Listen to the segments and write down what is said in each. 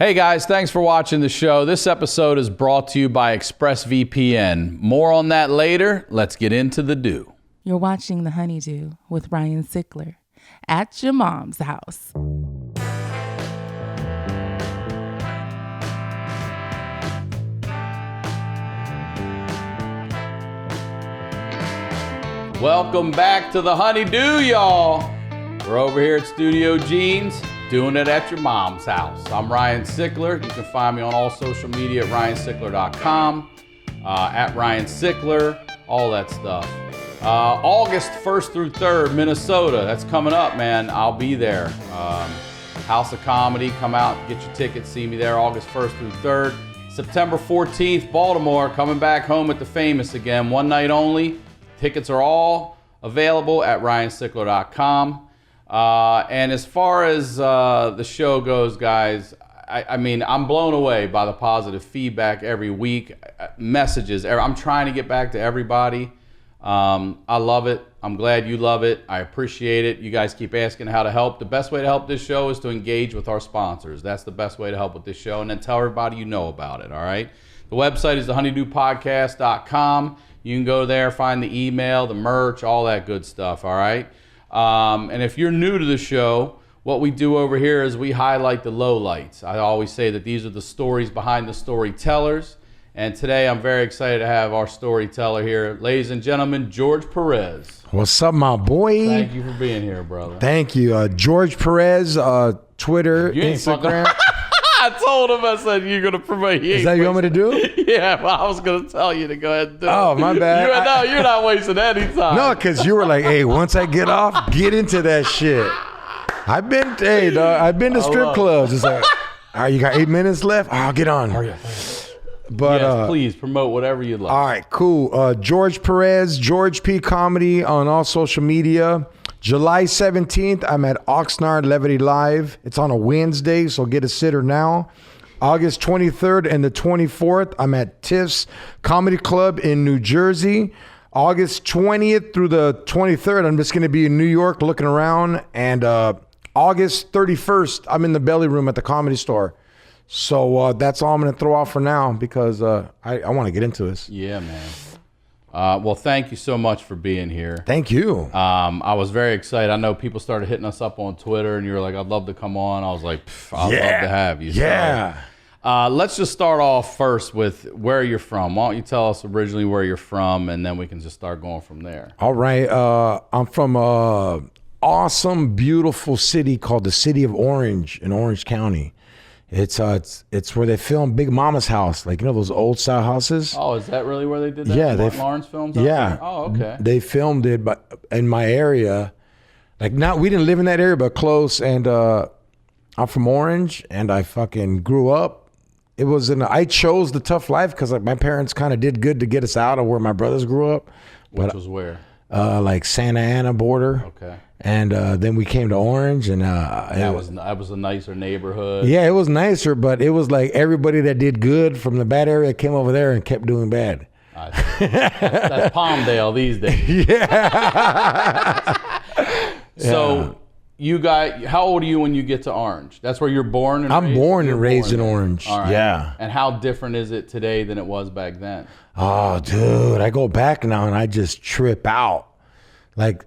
Hey guys, thanks for watching the show. This episode is brought to you by ExpressVPN. More on that later. Let's get into the do. You're watching the HoneyDew with Ryan Sickler at your mom's house. Welcome back to the HoneyDew, y'all. We're over here at Studio Jeans, doing it at your mom's house. I'm Ryan Sickler. You can find me on all social media at ryansickler.com, at Ryan Sickler, all that stuff. August 1st through 3rd, Minnesota. That's coming up, man. I'll be there. House of Comedy. Come out, get your tickets, see me there August 1st through 3rd. September 14th, Baltimore. Coming back home at the Famous again. One night only. Tickets are all available at ryansickler.com. And as far as the show goes, guys, I mean, I'm blown away by the positive feedback every week, messages. I'm trying to get back to everybody. I love it. I'm glad you love it. I appreciate it. You guys keep asking how to help. The best way to help this show is to engage with our sponsors. That's the best way to help with this show. And then tell everybody you know about it, all right? The website is thehoneydewpodcast.com. You can go there, find the email, the merch, all that good stuff, all right? And if you're new to the show, what we do over here is we highlight the lowlights. I always say that these are the stories behind the storytellers. And today I'm very excited to have our storyteller here. Ladies and gentlemen, George Perez. What's up, my boy? Thank you for being here, brother. Thank you. George Perez, Twitter, Instagram. I told him, I said, you're going to promote. Is that you want me to do? Yeah, well, I was going to tell you to go ahead and do it. Oh, my bad. No, you're not wasting any time. No, because you were like, hey, once I get off, get into that shit. I've been to strip clubs. It's like, all right, you got 8 minutes left? I'll get on. Hurry up. But yes, please promote whatever you like. All right, cool. George Perez, George P. Comedy on all social media. July 17th, I'm at Oxnard Levity Live. It's on a Wednesday, so get a sitter now. August 23rd and the 24th, I'm at Tiff's Comedy Club in New Jersey. August 20th through the 23rd, I'm just going to be in New York looking around. And August 31st, I'm in the Belly Room at the Comedy Store. So that's all I'm going to throw off for now because I want to get into this. Yeah, man. Well, thank you so much for being here. Thank you. I was very excited. I know people started hitting us up on Twitter, and you were like, I'd love to come on. I was like, I'd love to have you. Yeah. So, let's just start off first with where you're from. Why don't you tell us originally where you're from, and then we can just start going from there. All right. I'm from an awesome, beautiful city called the City of Orange in Orange County. It's where they filmed Big Mama's House, like, you know, those old style houses. Oh, is that really where they did that? Yeah, Lawrence films. Yeah. Oh, okay. They filmed it, but in my area, like, we didn't live in that area, but close. And I'm from Orange, and I fucking grew up. I chose the tough life because like my parents kind of did good to get us out of where my brothers grew up. Which was where? Like Santa Ana border. Okay. And then we came to Orange, and that was a nicer neighborhood. Yeah, it was nicer, but it was like everybody that did good from the bad area came over there and kept doing bad. That's Palmdale these days. Yeah. So how old are you when you get to Orange? That's where you're born and raised? I'm born and raised in Orange. All right. Yeah. And how different is it today than it was back then? Oh, dude, I go back now and I just trip out. Like,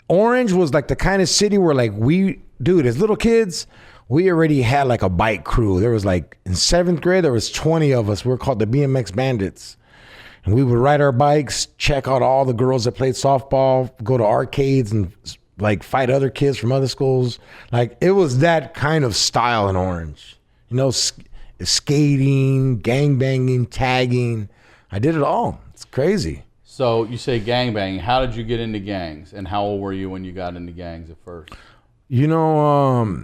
Orange was like the kind of city where like as little kids, we already had like a bike crew. There was like, in 7th grade, there was 20 of us. We were called the BMX Bandits. And we would ride our bikes, check out all the girls that played softball, go to arcades and like fight other kids from other schools. Like, it was that kind of style in Orange. You know, skating, gangbanging, tagging. I did it all. It's crazy. So you say gangbanging. How did you get into gangs? And how old were you when you got into gangs at first? You know,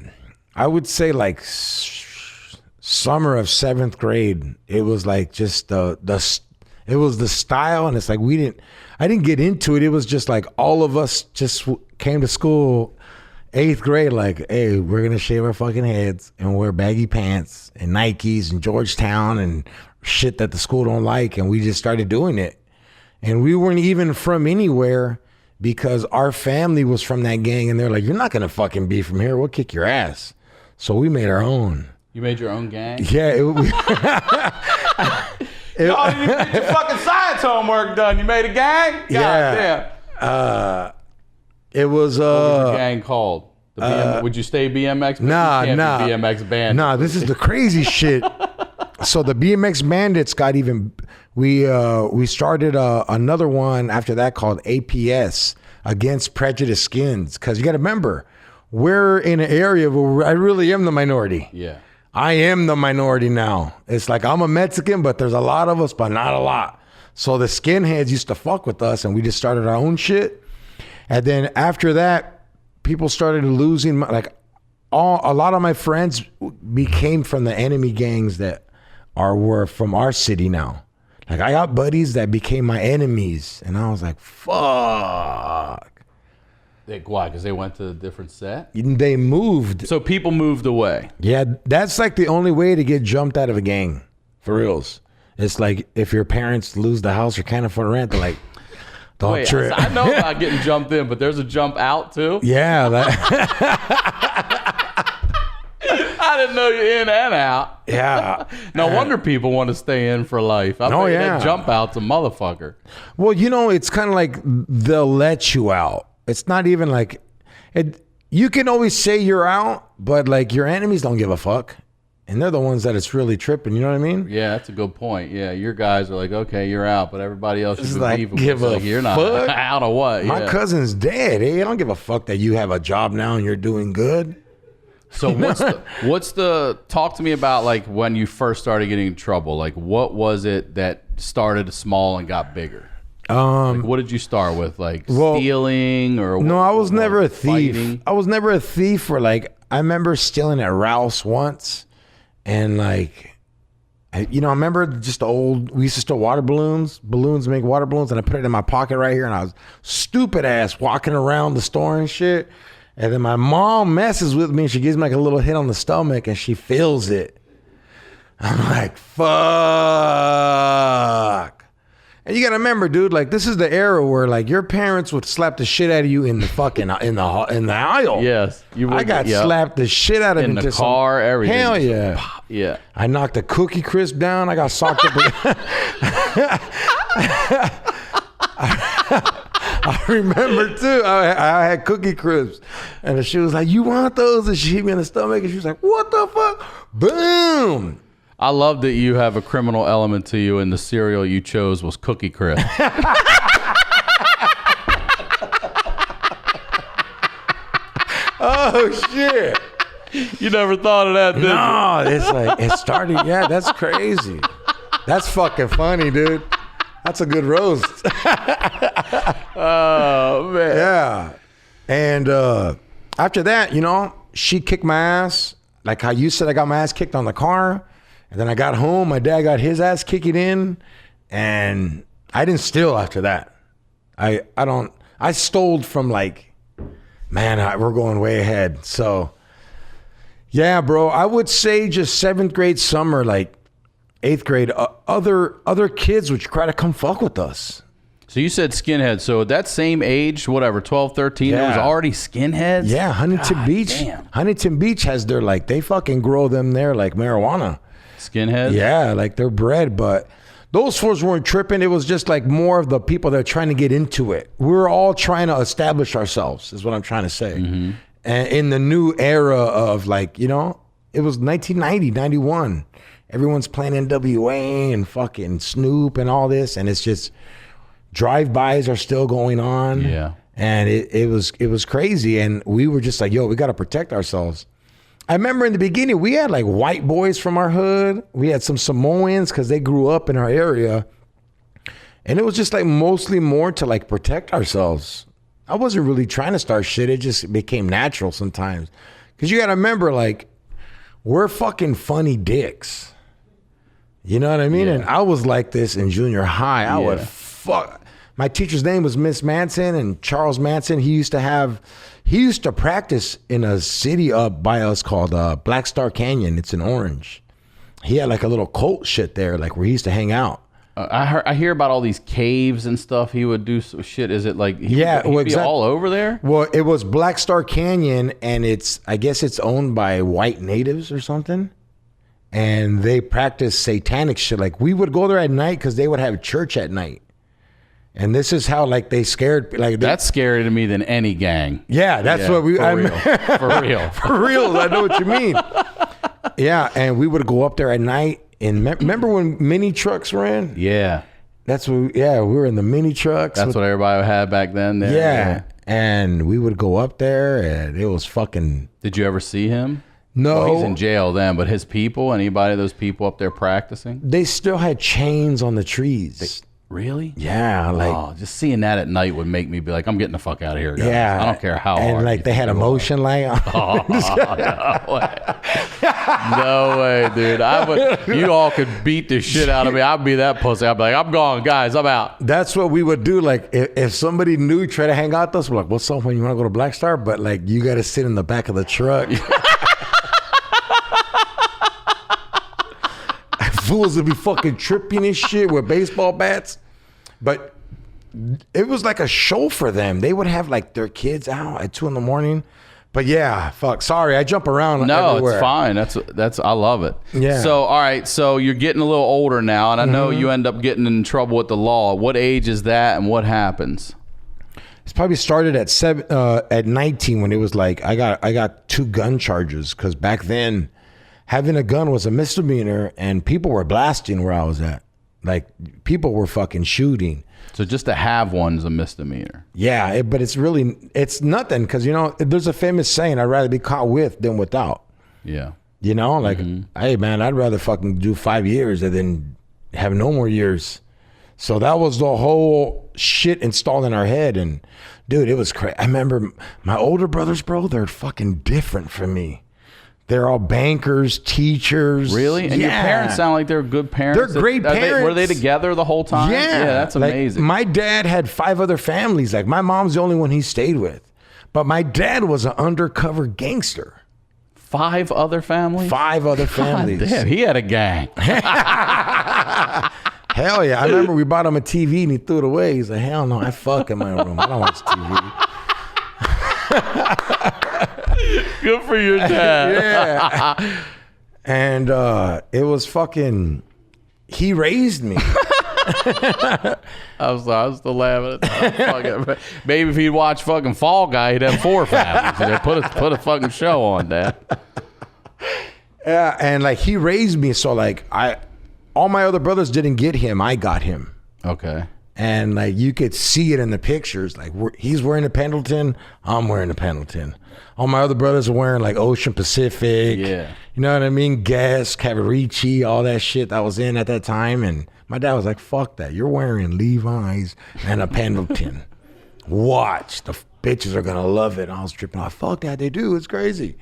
I would say like summer of 7th grade. It was like just it was the style, and it's like I didn't get into it. It was just like all of us just came to school 8th grade like, hey, we're going to shave our fucking heads and wear baggy pants and Nikes and Georgetown and shit that the school don't like. And we just started doing it. And we weren't even from anywhere because our family was from that gang. And they're like, you're not going to fucking be from here. We'll kick your ass. So we made our own. You made your own gang? Yeah. Y'all didn't even get your fucking science homework done. You made a gang? God damn. It was What was your gang called? Would you stay BMX? Nah. BMX band. Nah, this is the crazy shit. So the BMX Bandits got even. We started another one after that called APS, Against Prejudiced Skins, because you got to remember, we're in an area where I really am the minority. Yeah. I am the minority now. It's like I'm a Mexican, but there's a lot of us, but not a lot. So the skinheads used to fuck with us, and we just started our own shit. And then after that, people started losing. A lot of my friends became from the enemy gangs that were from our city now. Like I got buddies that became my enemies, and I was like, fuck. Why? Because they went to a different set? They moved. So people moved away. Yeah, that's like the only way to get jumped out of a gang, for reals. It's like if your parents lose the house or can't afford rent, they're like, don't trip. I know about getting jumped in, but there's a jump out too? Yeah. I didn't know you're in and out. Yeah. No wonder people want to stay in for life. I bet that jump out's a motherfucker. Well, it's kind of like they'll let you out. It's not even like it. You can always say you're out, but like your enemies don't give a fuck, and they're the ones that it's really tripping. You know what I mean? Yeah, that's a good point. Yeah, your guys are like, okay, you're out, but everybody else is like, you're not out of what? My cousin's dead. Hey, I don't give a fuck that you have a job now and you're doing good. So what's the talk to me about like when you first started getting in trouble? Like what was it that started small and got bigger? Like what did you start with? Like stealing or no? I was never a thief. Fighting? I was never a thief. For like, I remember stealing at Ralph's once, and like, I remember just the old. We used to steal water balloons. Balloons make water balloons, and I put it in my pocket right here, and I was stupid ass walking around the store and shit. And then my mom messes with me, and she gives me like a little hit on the stomach, and she feels it. I'm like, fuck. And you gotta remember, dude, like this is the era where like your parents would slap the shit out of you in the fucking in the aisle. Yes, you would. I got slapped the shit out of in the car, everything. Hell yeah, yeah. I knocked a Cookie Crisp down. I got socked up. I remember too. I had Cookie Crisps, and she was like, "You want those?" And she hit me in the stomach, and she was like, "What the fuck?" Boom. I love that you have a criminal element to you, and the cereal you chose was Cookie Crisp. Oh shit! You never thought of that, did you? No, it's like it started. Yeah, that's crazy. That's fucking funny, dude. That's a good roast. Oh man. Yeah. And after that, she kicked my ass. Like how you said, I got my ass kicked on the car. And then I got home, my dad got his ass kicking in, and I didn't steal after that. I stole from like, man, we're going way ahead. So yeah, bro, I would say just 7th grade summer, like 8th grade, other kids would try to come fuck with us. So you said skinheads. So at that same age, whatever, 12, 13, there was already skinheads? Yeah, Huntington Beach. Damn. Huntington Beach has their like, they fucking grow them there like marijuana. Skinheads? Yeah, like they're bred, but those fools weren't tripping. It was just like more of the people that are trying to get into it. We're all trying to establish ourselves, is what I'm trying to say. Mm-hmm. And in the new era of like, it was 1990, 91. Everyone's playing NWA and fucking Snoop and all this, and it's just drive-bys are still going on. Yeah. And it was crazy, and we were just like, yo, we got to protect ourselves. I remember in the beginning, we had like white boys from our hood. We had some Samoans because they grew up in our area. And it was just like mostly more to like protect ourselves. I wasn't really trying to start shit. It just became natural sometimes. Because you got to remember, like, we're fucking funny dicks. You know what I mean? Yeah. And I was like this in junior high. I would fuck. My teacher's name was Miss Manson, and Charles Manson, he used to practice in a city up by us called Black Star Canyon. It's in Orange. He had like a little cult shit there, like where he used to hang out. I hear about all these caves and stuff. He would do some shit. Is it like he'd be all over there? Well, it was Black Star Canyon, and I guess it's owned by white natives or something. and they practiced satanic shit. Like we would go there at night because they would have church at night. And this is how like they scared like That's scarier to me than any gang. Yeah, that's what we for real. For real. For real. I know what you mean. Yeah, and we would go up there at night and remember when mini trucks ran? Yeah. That's what we were in the mini trucks. That's what everybody had back then. Yeah. And we would go up there and it was fucking. Did you ever see him? No. Well, he's in jail then, but his people, anybody of those people up there practicing? They still had chains on the trees. Really? Yeah, like just seeing that at night would make me be like, I'm getting the fuck out of here, guys. Yeah, I don't care how hard. And like they had a motion light on. Oh, no way. No way, dude. You all could beat the shit out of me. I'd be that pussy. I'd be like, I'm gone, guys. I'm out. That's what we would do. Like if somebody new tried to hang out with us, we're like, what's up when you want to go to Black Star? But like you got to sit in the back of the truck. Fools would be fucking tripping and shit with baseball bats. But it was like a show for them. They would have like their kids out at 2 a.m. But yeah, fuck. Sorry, I jump around. No, everywhere. it's fine. That's I love it. Yeah. So all right, so you're getting a little older now, and I know you end up getting in trouble with the law. What age is that, and what happens? It's probably started at 19 when it was like I got 2 gun charges because back then having a gun was a misdemeanor and people were blasting where I was at. Like people were fucking shooting. So just to have one is a misdemeanor. Yeah, but it's nothing because there's a famous saying: I'd rather be caught with than without. Yeah. Like, hey man, I'd rather fucking do 5 years than have no more years. So that was the whole shit installed in our head. And dude, it was crazy. I remember my older brothers, bro, they're fucking different from me. They're all bankers, teachers. Really? And your parents sound like they're good parents. They're great parents. Were they together the whole time? Yeah. That's amazing. My dad had 5 other families. Like my mom's the only one he stayed with. But my dad was an undercover gangster. 5 other families? 5 other families. God damn, he had a gang. Hell yeah. I remember we bought him a TV and he threw it away. He's like, hell no, I fuck in my room. I don't watch TV. Good for your dad. Yeah. And it was fucking, he raised me. I was still laughing at that. Maybe if he'd watch fucking Fall Guy, he'd have 4 families. Put a fucking show on, Dad. Yeah, and like he raised me, so like all my other brothers didn't get him. I got him. Okay. And like you could see it in the pictures. Like he's wearing a Pendleton, I'm wearing a Pendleton. All my other brothers are wearing like Ocean Pacific. Yeah. You know what I mean? Guess, Cavaricci, all that shit that was in at that time. And my dad was like, fuck that. You're wearing Levi's and a Pendleton. Watch. The bitches are going to love it. And I was tripping off. Fuck that. They do. It's crazy.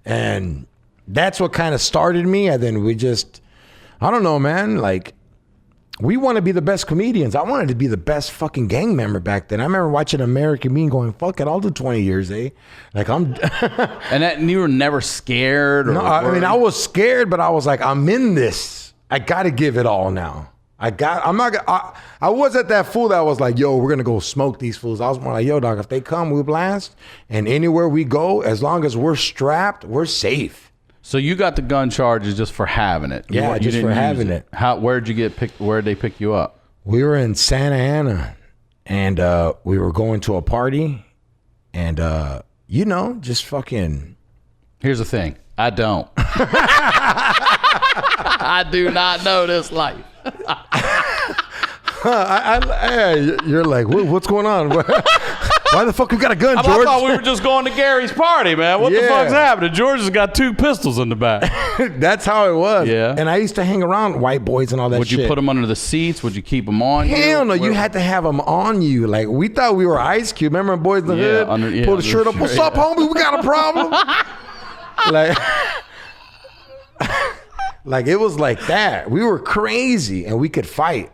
And that's what kind of started me. And then we just, I don't know, man. Like, we want to be the best comedians. I wanted to be the best fucking gang member back then. I remember watching American Me and going, fuck it, I'll do 20 years, eh? Like, I'm... And you were never scared? Or no, I mean, I was scared, but I was like, I'm in this. I got to give it all now. I was at that fool that was like, yo, we're going to go smoke these fools. I was more like, yo, dog, if they come, we blast. And anywhere we go, as long as we're strapped, we're safe. So you got the gun charges just for having it? Yeah, just for having it. Where'd you get picked? Where'd they pick you up? We were in Santa Ana, and we were going to a party, and just fucking. Here's the thing, I don't. I do not know this life. You're like, what's going on? Why the fuck we got a gun, George? I thought we were just going to Gary's party, man. What the fuck's happening? George has got 2 pistols in the back. That's how it was. Yeah. And I used to hang around white boys and all that shit. Would you put them under the seats? Would you keep them on you? Hell no. You had to have them on you. Like, we thought we were Ice Cube. Remember Boys in the Hood? Pull the shirt up. What's up, homie? We got a problem. Like, it was like that. We were crazy and we could fight.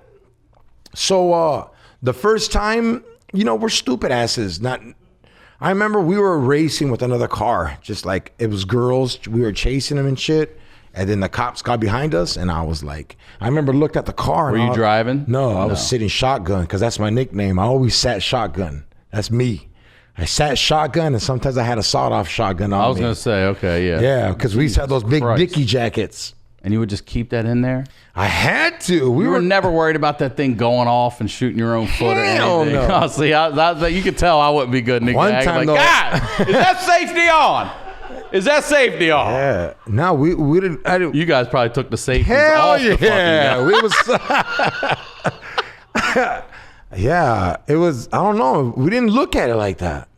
So the first time... we're stupid asses. I remember we were racing with another car. Just like it was girls. We were chasing them and shit. And then the cops got behind us. And I was like, I remember looked at the car. Were you driving? No, I was sitting shotgun because that's my nickname. I always sat shotgun. That's me. I sat shotgun and sometimes I had a sawed off shotgun on me. I was going to say, okay, yeah. Yeah, because we used to have those big Dickie jackets. And you would just keep that in there? I had to. We were never worried about that thing going off and shooting your own foot or anything. No. See, you could tell I wouldn't be good in One time, though, God, is that safety on? Is that safety on? Yeah. No, we didn't. I didn't. You guys probably took the safeties Hell off the fucking gun. We was. Yeah, it was. I don't know. We didn't look at it like that.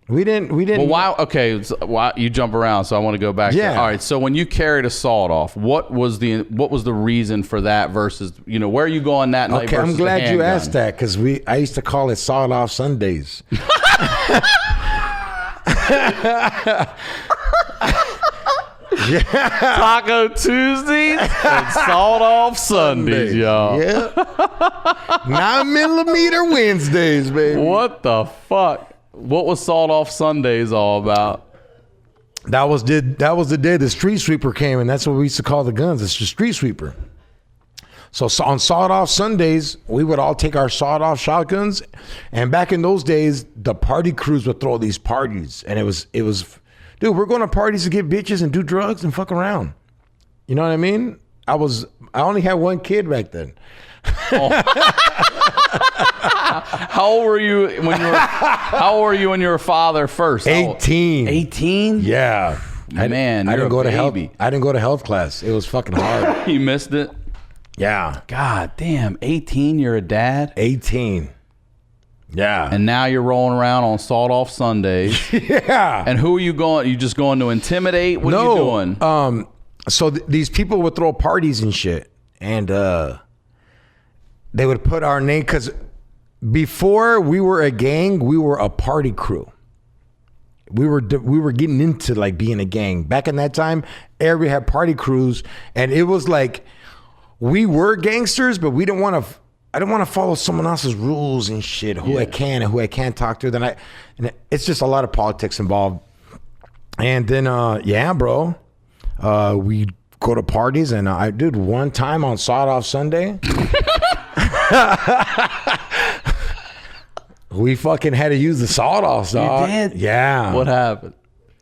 We didn't. Well, why? Okay, so why you jump around? So I want to go back. Yeah. All right. So when you carried a sawed off, what was the reason for that versus where are you going that night? Okay, versus I'm glad the you handgun? asked that because I used to call it sawed off Sundays. Taco Tuesdays and sawed off Sundays, y'all. Yeah. 9mm Wednesdays, baby. What the fuck? What was sawed off Sundays all about? That was the day the street sweeper came, and that's what we used to call the guns. It's the street sweeper. So on sawed off Sundays, we would all take our sawed off shotguns, and back in those days, the party crews would throw these parties, and it was, dude, we're going to parties to get bitches and do drugs and fuck around. You know what I mean? I only had one kid back then. How old were you when you were father first? 18. 18? Yeah. Man, I didn't go to health. baby. I didn't go to health class. It was fucking hard. You missed it? Yeah. God damn, 18, you're a dad? 18. Yeah. And now you're rolling around on sawed off Sundays. Yeah. And who are you going? You just going to intimidate? What are you doing? So these people would throw parties and shit, and they would put our name, because before we were a gang, we were a party crew. We were getting into like being a gang. Back in that time, everybody had party crews, and it was like we were gangsters, but we didn't want to. I don't want to follow someone else's rules and shit. Who I can and who I can't talk to. And it's just a lot of politics involved. And then bro, we go to parties, and I did one time on sawed off Sunday. We fucking had to use the sawed-offs, dog. You did? Yeah. What happened?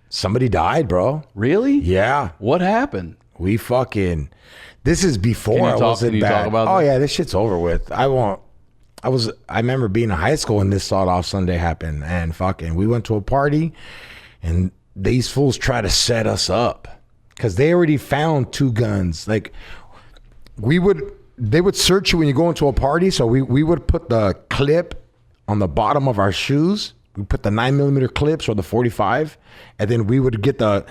Somebody died, bro. Really? Yeah. What happened? We fucking... This is before Can I you wasn't bad. talk about Oh, this? yeah, this shit's over with. I remember being in high school when this sawed-off Sunday happened, and fucking we went to a party, and these fools tried to set us up because they already found two guns. Like, they would search you when you go into a party, so we would put the clip on the bottom of our shoes. We put the 9mm clips or the 45, and then we would get the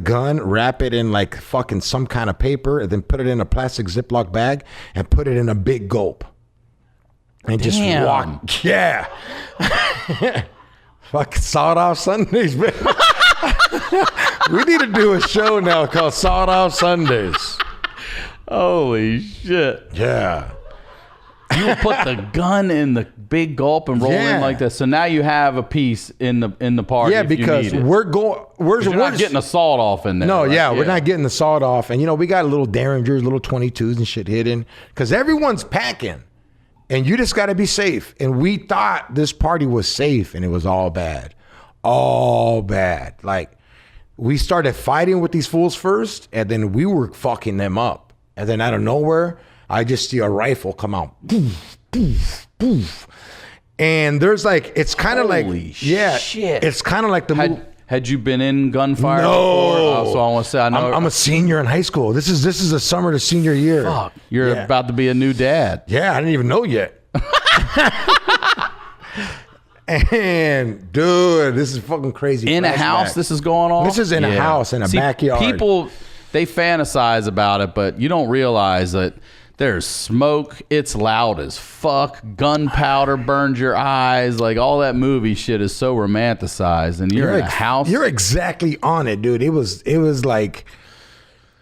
gun, wrap it in like fucking some kind of paper, and then put it in a plastic Ziploc bag and put it in a big gulp. And just walk. Yeah. Fucking sawed off Sundays, man. We need to do a show now called Sawed Off Sundays. Holy shit. Yeah. You would put the gun in the big gulp and roll in like this. So now you have a piece in the party. Yeah, if you because need it. we're not getting a sawed off in there. No, right? yeah, we're not getting the sawed off. And we got little Derringers, little 22s and shit hidden. Because everyone's packing. And you just got to be safe. And we thought this party was safe, and it was all bad. All bad. Like, we started fighting with these fools first, and then we were fucking them up. And then out of nowhere, I just see a rifle come out. Poof, poof, poof. And there's like, it's kind of like, shit. It's kind of like the Had you been in gunfire No. before? So I want to say, I know. I'm a senior in high school. This is the summer to senior year. Fuck, you're about to be a new dad. Yeah, I didn't even know yet. And dude, this is fucking crazy. In a house, this is going on? This is in a house, in a backyard. People, they fantasize about it, but you don't realize that there's smoke. It's loud as fuck. Gunpowder burns your eyes. Like, all that movie shit is so romanticized. And you're in a house. You're exactly on it, dude. It was like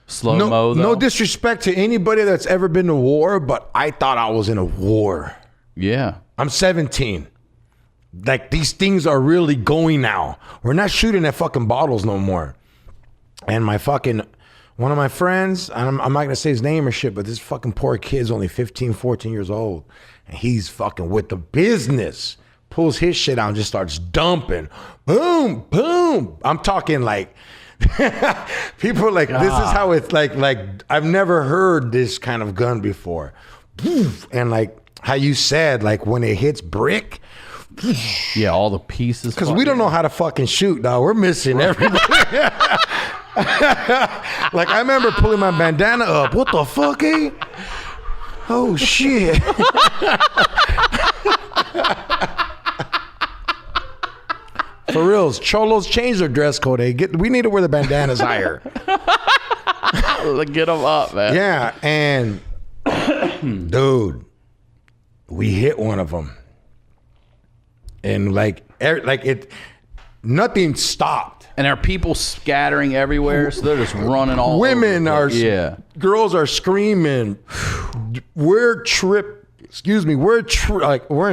slow-mo, though. No disrespect to anybody that's ever been to war, but I thought I was in a war. Yeah. I'm 17. Like, these things are really going now. We're not shooting at fucking bottles no more. And one of my friends, I'm not going to say his name or shit, but this fucking poor kid's only 15, 14 years old. And he's fucking with the business. Pulls his shit out and just starts dumping. Boom, boom. I'm talking like People are like, this is how it's like I've never heard this kind of gun before. And like how you said, like when it hits brick. Yeah, all the pieces. Because we don't know how to fucking shoot, dog. We're missing everything. Like I remember pulling my bandana up. What the fuck, eh? Oh shit. For reals, cholos change their dress code. We need to wear the bandanas higher. Get them up, man. Yeah, and dude, we hit one of them, and nothing stopped. And are people scattering everywhere? So they're just running all Women over. Girls are screaming. We're in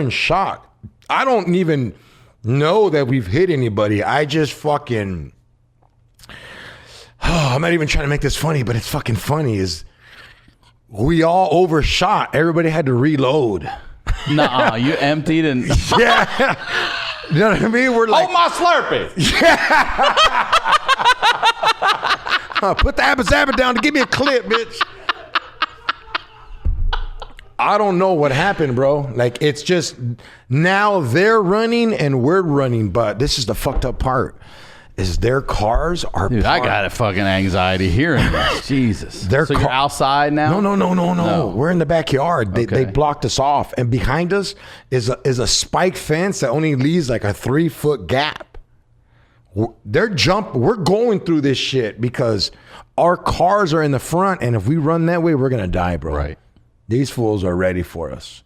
shock. I don't even know that we've hit anybody. I just fucking, I'm not even trying to make this funny, but it's fucking funny is we all overshot. Everybody had to reload. Nuh-uh, you emptied and... Yeah. You know what I mean? We're like... Oh, my Slurpee! Yeah. Put the Abba down to give me a clip, bitch. I don't know what happened, bro. Like, it's just now they're running and we're running, but this is the fucked up part. Is their cars are Dude, I got a fucking anxiety hearing this. Jesus. So you're outside now? No. We're in the backyard. They blocked us off. And behind us is a spike fence that only leaves like a 3-foot gap. We're going through this shit because our cars are in the front, and if we run that way, we're going to die, bro. Right. These fools are ready for us.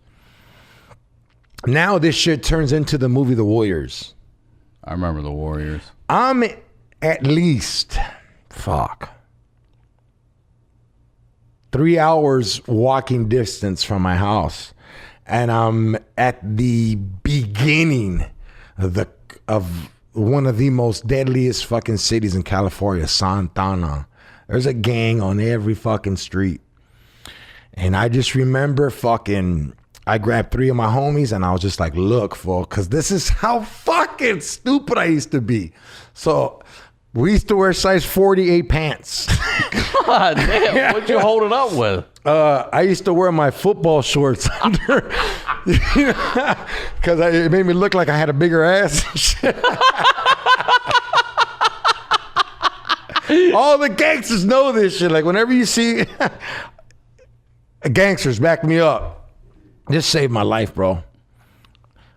Now this shit turns into the movie The Warriors. I remember The Warriors. I'm at least 3 hours walking distance from my house, and I'm at the beginning of one of the most deadliest fucking cities in California, Santana. There's a gang on every fucking street. And I just remember I grabbed 3 of my homies and I was just like, look, fool, because this is how fucking stupid I used to be. So we used to wear size 48 pants. God damn, what'd you hold it up with? I used to wear my football shorts under, because it made me look like I had a bigger ass. All the gangsters know this shit. Like whenever you see gangsters, back me up. This saved my life, bro.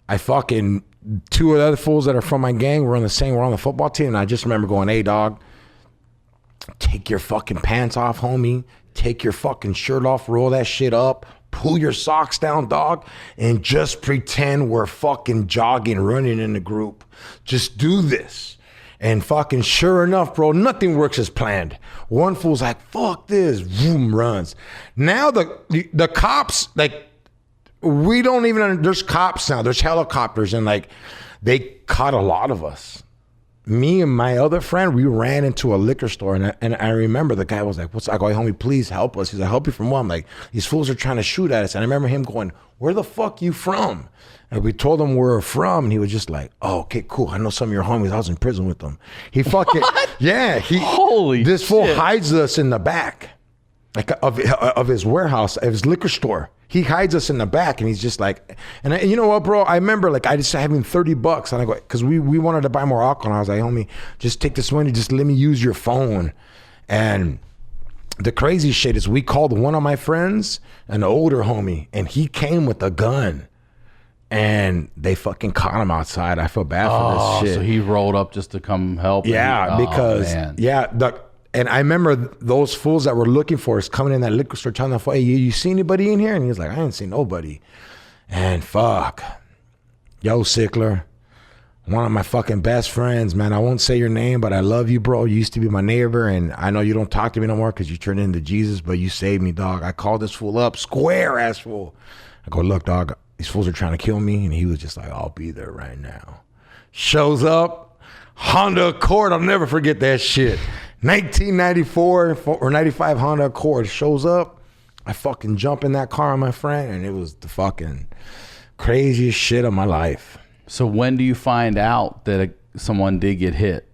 I fucking 2 of the other fools that are from my gang we're on the football team, and I just remember going, hey, dog, take your fucking pants off, homie. Take your fucking shirt off, roll that shit up, pull your socks down, dog, and just pretend we're fucking jogging, running in the group. Just do this. And fucking sure enough, bro, nothing works as planned. One fool's like, fuck this, vroom, runs. Now the cops, like, we don't even, there's cops now, there's helicopters, and like, they caught a lot of us. Me and my other friend, we ran into a liquor store, and I remember the guy was like, I go, hey, homie, please help us. He's like, help you from what? I'm like, these fools are trying to shoot at us. And I remember him going, where the fuck you from? And we told him where we're from, and he was just like, oh, okay, cool. I know some of your homies. I was in prison with them. He fucking, what? Yeah. Holy This fool shit. hides us in the back of his warehouse, of his liquor store. He hides us in the back, and he's just like, and you know what, bro? I remember like I just having $30, and I go, because we wanted to buy more alcohol. And I was like, homie, just take this money, just let me use your phone. And the crazy shit is we called one of my friends, an older homie, and he came with a gun. And they fucking caught him outside. I feel bad for this shit. So he rolled up just to come help. Yeah, because and I remember those fools that were looking for us coming in that liquor store telling them, hey, you see anybody in here? And he was like, I ain't seen nobody. And fuck. Yo, Sickler, one of my fucking best friends, man. I won't say your name, but I love you, bro. You used to be my neighbor, and I know you don't talk to me no more because you turned into Jesus, but you saved me, dog. I called this fool up, square ass fool. I go, look, dog, these fools are trying to kill me. And he was just like, I'll be there right now. Shows up, Honda Accord. I'll never forget that shit. 1994 or 95 Honda Accord shows up. I fucking jump in that car, my friend, and it was the fucking craziest shit of my life. So when do you find out that someone did get hit?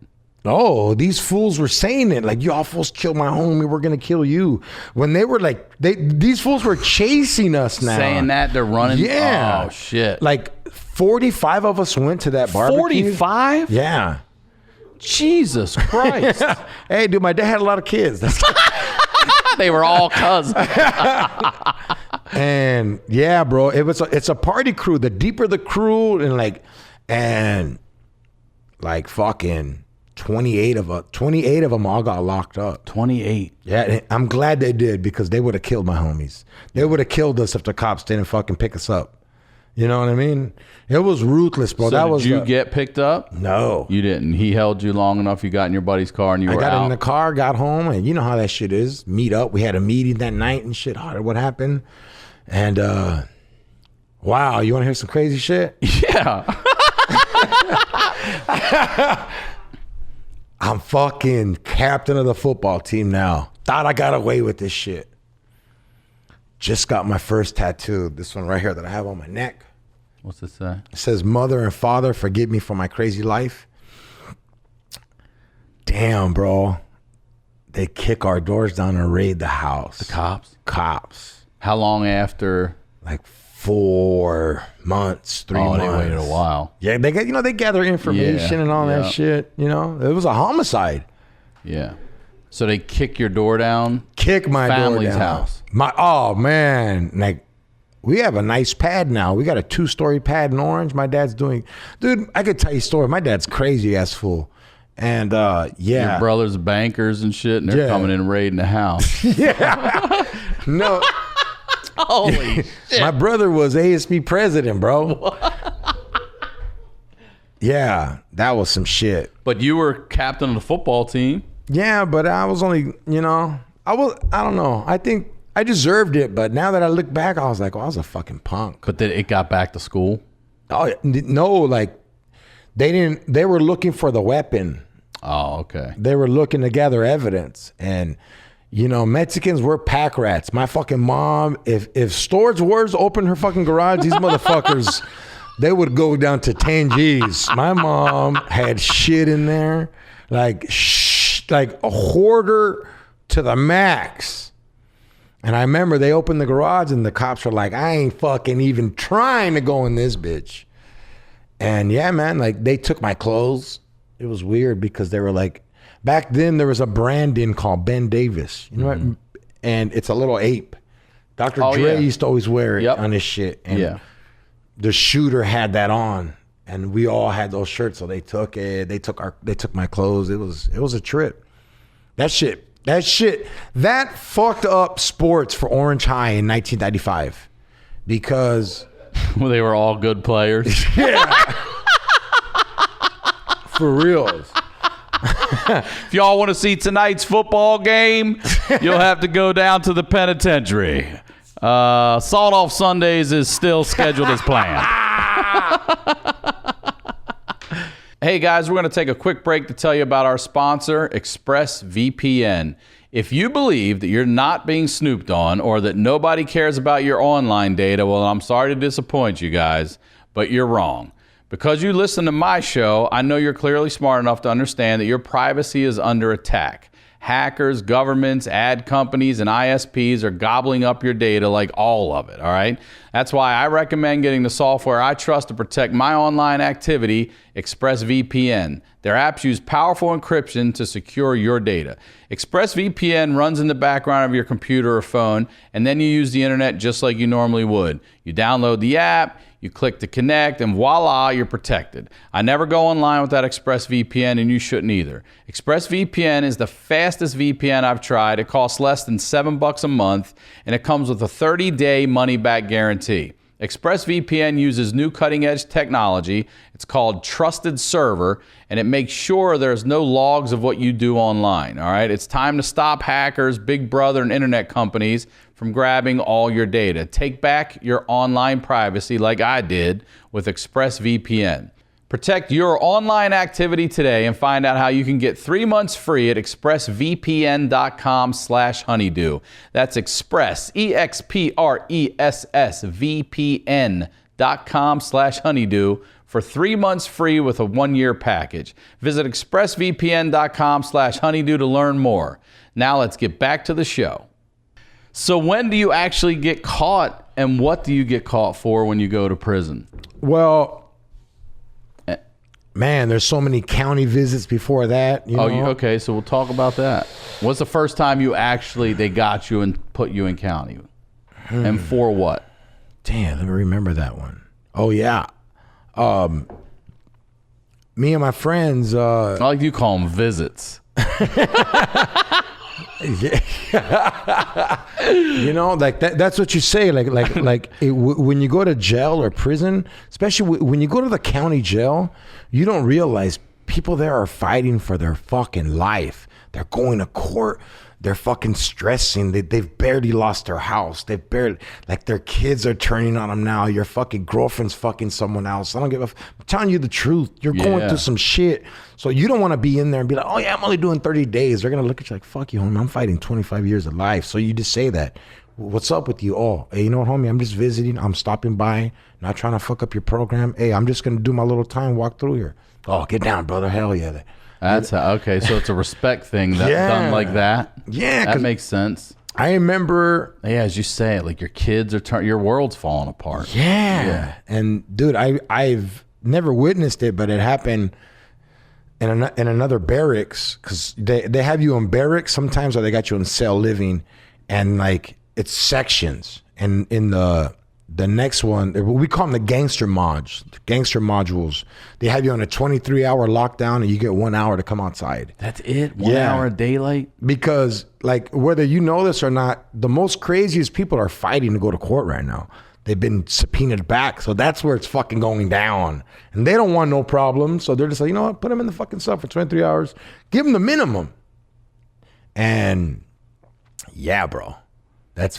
Oh, these fools were saying it like, y'all fools killed my homie, we're gonna kill you. When they were like, these fools were chasing us now. Saying that, they're running. Yeah. Oh, shit. Like 45 of us went to that barbecue. 45? Yeah. Jesus Christ. Hey, dude, my dad had a lot of kids. They were all cousins. And yeah, bro, it's a party crew. The deeper the crew, and fucking 28 of them all got locked up. 28. Yeah, and I'm glad they did, because they would have killed my homies. They would have killed us if the cops didn't fucking pick us up. You know what I mean? It was ruthless, bro. So did you get picked up? No. You didn't. He held you long enough. You got in your buddy's car and you were out. I got in the car, got home, and you know how that shit is. Meet up. We had a meeting that night and shit. What happened? And wow, you want to hear some crazy shit? Yeah. I'm fucking captain of the football team now. Thought I got away with this shit. Just got my first tattoo. This one right here that I have on my neck. What's it say? It says, "Mother and Father, forgive me for my crazy life." Damn, bro. They kick our doors down and raid the house. The cops? Cops. How long after? Like 4 months, 3 months. They waited a while. Yeah, they gather information and all that shit. You know, it was a homicide. Yeah. So they kick your door down? Kick my family's door down. house. Oh man, like we have a nice pad now. We got a 2-story pad in Orange. My dad's doing, dude. I could tell you a story. My dad's crazy ass fool, and yeah, your brother's bankers and shit, and they're coming in and raiding the house. Yeah, no. Holy shit! My brother was ASB president, bro. Yeah, that was some shit. But you were captain of the football team. Yeah, but I was only, I don't know. I think I deserved it, but now that I look back, I was like, I was a fucking punk. But then it got back to school? Oh, no, like they were looking for the weapon. Oh, okay. They were looking to gather evidence. And, Mexicans were pack rats. My fucking mom, if Storage Wars opened her fucking garage, these motherfuckers, they would go down to 10 G's. My mom had shit in there, like a hoarder to the max. And I remember they opened the garage and the cops were like, I ain't fucking even trying to go in this bitch. And yeah, man, like they took my clothes. It was weird because they were like, back then there was a brand in called Ben Davis. You know what? And it's a little ape. Dr. Dre used to always wear it on his shit. And the shooter had that on. And we all had those shirts, so they took it. They took my clothes. It was a trip. That fucked up sports for Orange High in 1995 because well, they were all good players. Yeah, for real. If y'all want to see tonight's football game, you'll have to go down to the penitentiary. Salt Off Sundays is still scheduled as planned. Hey guys, we're going to take a quick break to tell you about our sponsor, ExpressVPN. If you believe that you're not being snooped on or that nobody cares about your online data, well, I'm sorry to disappoint you guys, but you're wrong. Because you listen to my show, I know you're clearly smart enough to understand that your privacy is under attack. Hackers, governments, ad companies, and ISPs are gobbling up your data like all of it, all right? That's why I recommend getting the software I trust to protect my online activity, ExpressVPN. Their apps use powerful encryption to secure your data. ExpressVPN runs in the background of your computer or phone, and then you use the internet just like you normally would. You download the app, you click to connect, and voila, you're protected. I never go online without ExpressVPN, and you shouldn't either. ExpressVPN is the fastest VPN I've tried. It costs less than $7 a month, and it comes with a 30-day money-back guarantee. ExpressVPN uses new cutting-edge technology. It's called Trusted Server, and it makes sure there's no logs of what you do online, all right? It's time to stop hackers, Big Brother, and internet companies from grabbing all your data. Take back your online privacy like I did with ExpressVPN. Protect your online activity today and find out how you can get 3 months free at expressvpn.com/honeydew. That's Express, EXPRESS VPN.com/honeydew for 3 months free with a 1-year package. Visit expressvpn.com/honeydew to learn more. Now let's get back to the show. So when do you actually get caught, and what do you get caught for when you go to prison? Well, man, there's so many county visits before that. Okay, so we'll talk about that. What's the first time they got you and put you in county? And for what? Damn, let me remember that one. Oh, yeah. Me and my friends. I like you call them visits. Like that's what you say. When you go to jail or prison, especially when you go to the county jail, you don't realize people there are fighting for their fucking life. They're going to court. They're fucking stressing. They've barely lost their house. Their kids are turning on them now. Your fucking girlfriend's fucking someone else. I don't give a I'm telling you the truth. You're going through some shit. So you don't want to be in there and be like, oh yeah, I'm only doing 30 days. They're going to look at you like, fuck you, homie. I'm fighting 25 years of life. So you just say that. What's up with you? Oh, hey, you know what, homie? I'm just visiting. I'm stopping by. Not trying to fuck up your program. Hey, I'm just going to do my little time, walk through here. Oh, get down, brother. Hell yeah. That's okay. So it's a respect thing done like that. Yeah, that makes sense. I remember. Yeah, as you say, like your kids are your world's falling apart. Yeah. And dude, I've never witnessed it, but it happened in another barracks because they have you in barracks sometimes, or they got you in cell living, and like it's sections. And in the next one, we call them the gangster modules. They have you on a 23-hour lockdown, and you get 1 hour to come outside. That's it? 1 hour of daylight? Because, like, whether you know this or not, the most craziest people are fighting to go to court right now. They've been subpoenaed back, so that's where it's fucking going down. And they don't want no problem, so they're just like, you know what? Put them in the fucking cell for 23 hours. Give them the minimum. And, yeah, bro. That's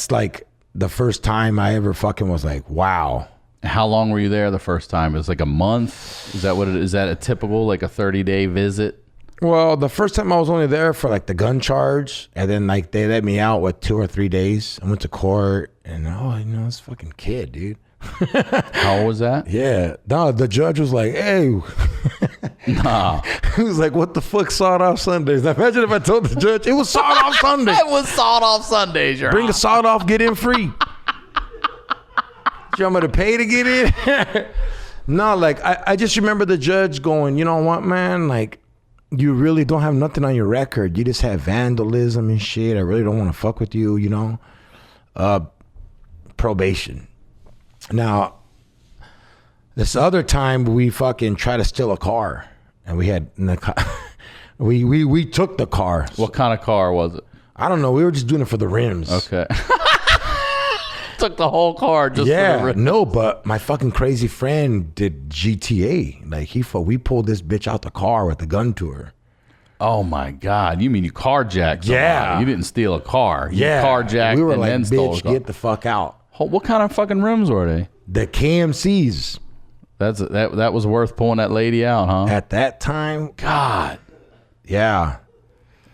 like the first time I ever fucking was like, wow. How long were you there the first time? It was like a month? Is that what it is? Is that a typical, like a 30-day visit? Well, the first time I was only there for like the gun charge, and then like they let me out with 2 or 3 days. I went to court, and this fucking kid, dude. How old was that? Yeah. No, the judge was like, hey. Nah. He was like, what the fuck, sawed off Sundays? Now, imagine if I told the judge it was sawed off Sundays. It was sawed off Sundays, Bring a sawed off, get in free. You want me to pay to get in? No, like I just remember the judge going, you know what, man? Like, you really don't have nothing on your record. You just have vandalism and shit. I really don't want to fuck with you, you know? Probation. Now, this other time we fucking tried to steal a car, and we had we took the car. What kind of car was it? I don't know. We were just doing it for the rims. Okay. Took the whole car just for the rims. No, but my fucking crazy friend did GTA. Like we pulled this bitch out the car with a gun to her. Oh my God! You mean you carjacked somebody? Yeah. You didn't steal a car. You Yeah. carjacked We were and like, then stole a bitch, car. get the fuck out. What kind of fucking rims were they? The KMCs. That was worth pulling that lady out, huh? At that time, God. yeah.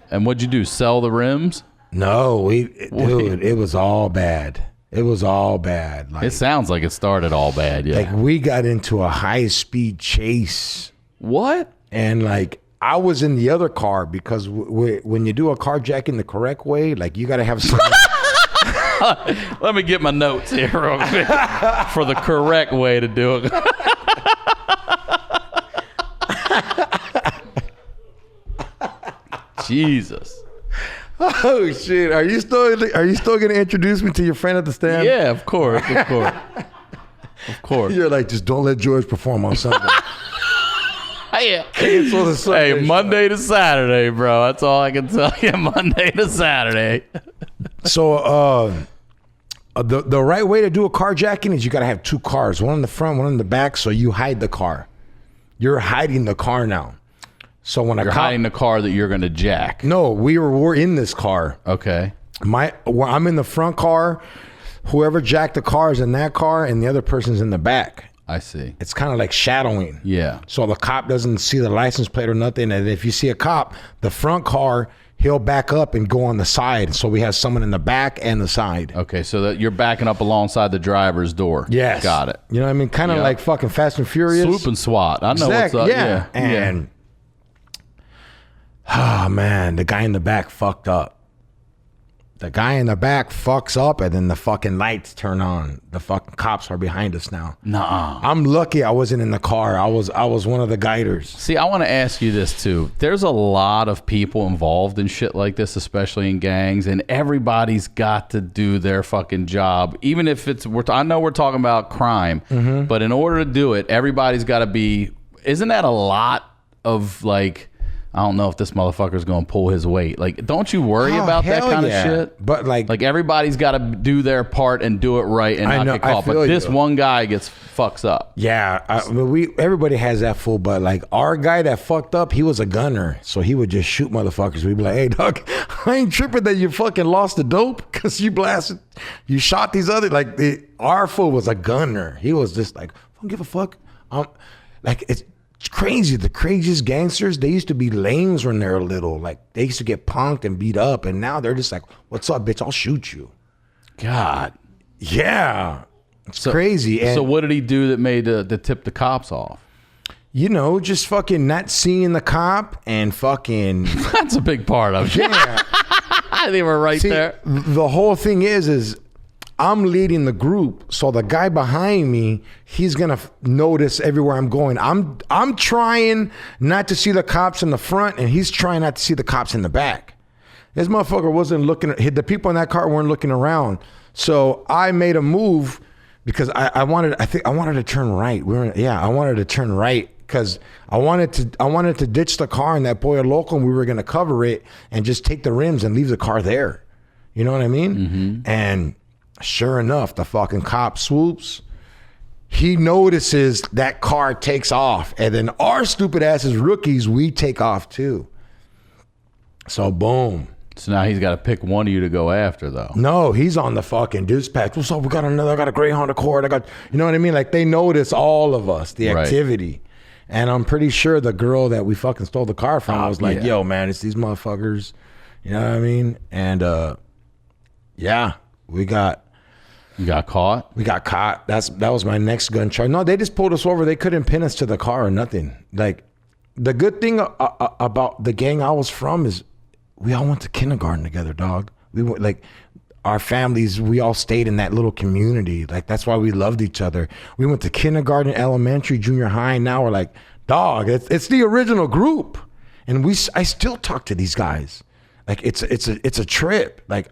And what'd you do? Sell the rims? No, dude, it was all bad. It was all bad. Like, It sounds like it started all bad. Yeah. like we got into a high-speed chase, What? and like I was in the other car because when you do a carjacking the correct way, like you got to have some. Let me get my notes here real quick for the correct way to do it. Jesus. Oh shit! Are you still gonna introduce me to your friend at the stand? Yeah, of course. Of course. You're like, just don't let George perform on Sunday. Yeah. Cancel the Sunday Hey, Monday to Saturday, bro. That's all I can tell you. Monday to Saturday. So the right way to do a carjacking is you got to have 2 cars, one in the front, one in the back, so you hide the car. You're hiding the car now. So when You're hiding the car that you're going to jack. No, we're in this car. Okay. I'm in the front car. Whoever jacked the car is in that car, and the other person's in the back. I see. It's kind of like shadowing. Yeah. So the cop doesn't see the license plate or nothing. And if you see a cop, the front car, he'll back up and go on the side. So we have someone in the back and the side. Okay, so that you're backing up alongside the driver's door. Yes. Got it. You know what I mean? Kind of like fucking Fast and Furious. Swoop and SWAT. I know what's up. Yeah. And oh man, the guy in the back fucked up. The guy in the back fucks up, and then the fucking lights turn on. The fucking cops are behind us now. Nah. I'm lucky I wasn't in the car. I was one of the guiders. See, I want to ask you this too. There's a lot of people involved in shit like this, especially in gangs, and everybody's got to do their fucking job. Even if it's, I know we're talking about crime, but in order to do it, everybody's got to be. Isn't that a lot of like? I don't know if this motherfucker's going to pull his weight. Like, don't you worry about that kind of shit? But like everybody's got to do their part and do it right and not get caught. But this one guy gets fucks up. Yeah, everybody has that fool. But like our guy that fucked up, he was a gunner, so he would just shoot motherfuckers. We'd be like, "Hey, dog, I ain't tripping that you fucking lost the dope because you shot these other our fool was a gunner. He was just like, don't give a fuck. Like it's crazy. The craziest gangsters, they used to be lames when they were little. Like they used to get punked and beat up, and now they're just like, "What's up, bitch? I'll shoot you." God, yeah, it's crazy. And so what did he do that made to tip the cops off? You know, just fucking not seeing the cop and fucking. That's a big part of it. Yeah, they were right there. The whole thing is I'm leading the group, so the guy behind me, he's gonna notice everywhere I'm going. I'm trying not to see the cops in the front, and he's trying not to see the cops in the back. This motherfucker wasn't looking. The people in that car weren't looking around. So I made a move because I wanted to turn right. I wanted to turn right because I wanted to ditch the car in that Pollo Loco, and we were gonna cover it and just take the rims and leave the car there. You know what I mean? Mm-hmm. And sure enough, the fucking cop swoops. He notices that car takes off, and then our stupid asses rookies, we take off too. So boom. So now he's got to pick one of you to go after, though. No, he's on the fucking dispatch. What's up? I got a Greyhound Accord. You know what I mean? Like they notice all of us, the activity. Right. And I'm pretty sure the girl that we fucking stole the car from was like, "Yo, man, it's these motherfuckers." You know what I mean? And yeah, You got caught? We got caught. That was my next gun charge. No, they just pulled us over. They couldn't pin us to the car or nothing. Like, the good thing about the gang I was from is we all went to kindergarten together, dog. We went, like, our families, we all stayed in that little community. Like, that's why we loved each other. We went to kindergarten, elementary, junior high. Now we're like, dog, it's the original group. And I still talk to these guys. Like it's a trip. Like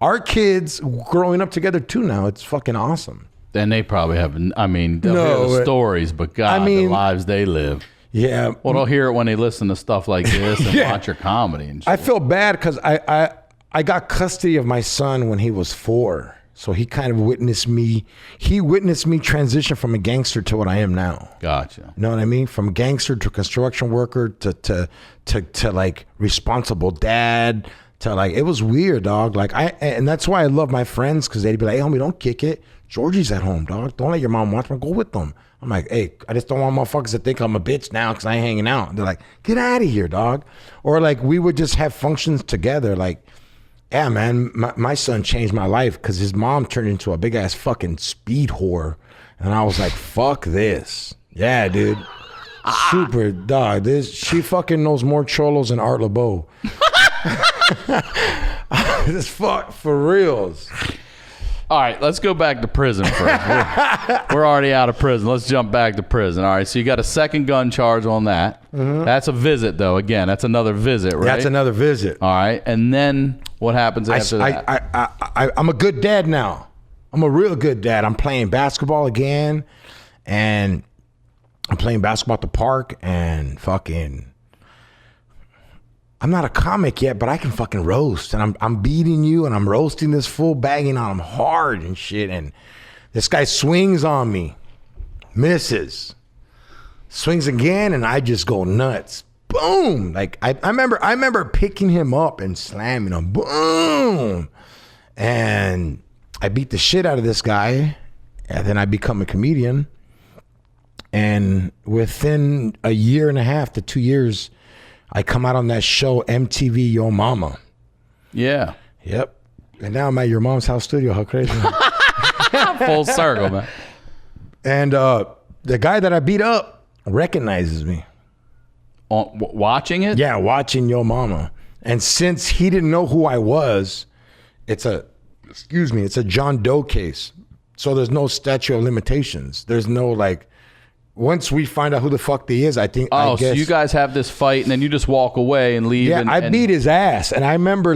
our kids growing up together too now. It's fucking awesome. And they probably have. I mean, they'll hear the stories, but God, the lives they live. Yeah. Well, they'll hear it when they listen to stuff like this and watch your comedy and shit. I feel bad because I got custody of my son when he was 4. So he kind of witnessed me. He witnessed me transition from a gangster to what I am now. Gotcha. You know what I mean? From gangster to construction worker to like responsible dad to like, it was weird, dog. Like and that's why I love my friends, because they'd be like, "Hey, homie, don't kick it. Georgie's at home, dog. Don't let your mom watch me. Go with them." I'm like, "Hey, I just don't want motherfuckers to think I'm a bitch now because I ain't hanging out." And they're like, "Get out of here, dog." Or like we would just have functions together, like. Yeah, man, my son changed my life because his mom turned into a big ass fucking speed whore. And I was like, fuck this. Yeah, dude. Super dog. She fucking knows more cholos than Art LeBeau. This fuck for reals. All right, let's go back to prison first. We're already out of prison. Let's jump back to prison. All right, so you got a second gun charge on that. Mm-hmm. That's a visit, though. Again, that's another visit, right? That's another visit. All right, and then what happens after that? I'm a good dad now. I'm a real good dad. I'm playing basketball again, and I'm playing basketball at the park, and fucking... I'm not a comic yet, but I can fucking roast, and I'm beating you, and I'm roasting this fool, bagging on him hard and shit, and this guy swings on me, misses, swings again, and I just go nuts. Boom! Like I remember picking him up and slamming him. Boom! And I beat the shit out of this guy, and then I become a comedian, and within a year and a half to 2 years, I come out on that show, MTV Yo Mama. Yeah. Yep. And now I'm at your mom's house studio. How crazy. Full circle, man. And the guy that I beat up recognizes me. Watching it? Yeah, watching Yo Mama. And since he didn't know who I was, it's a John Doe case. So there's no statute of limitations. There's no like, once we find out who the fuck he is, I think. Oh, so you guys have this fight and then you just walk away and leave. Yeah, I beat his ass. And I remember,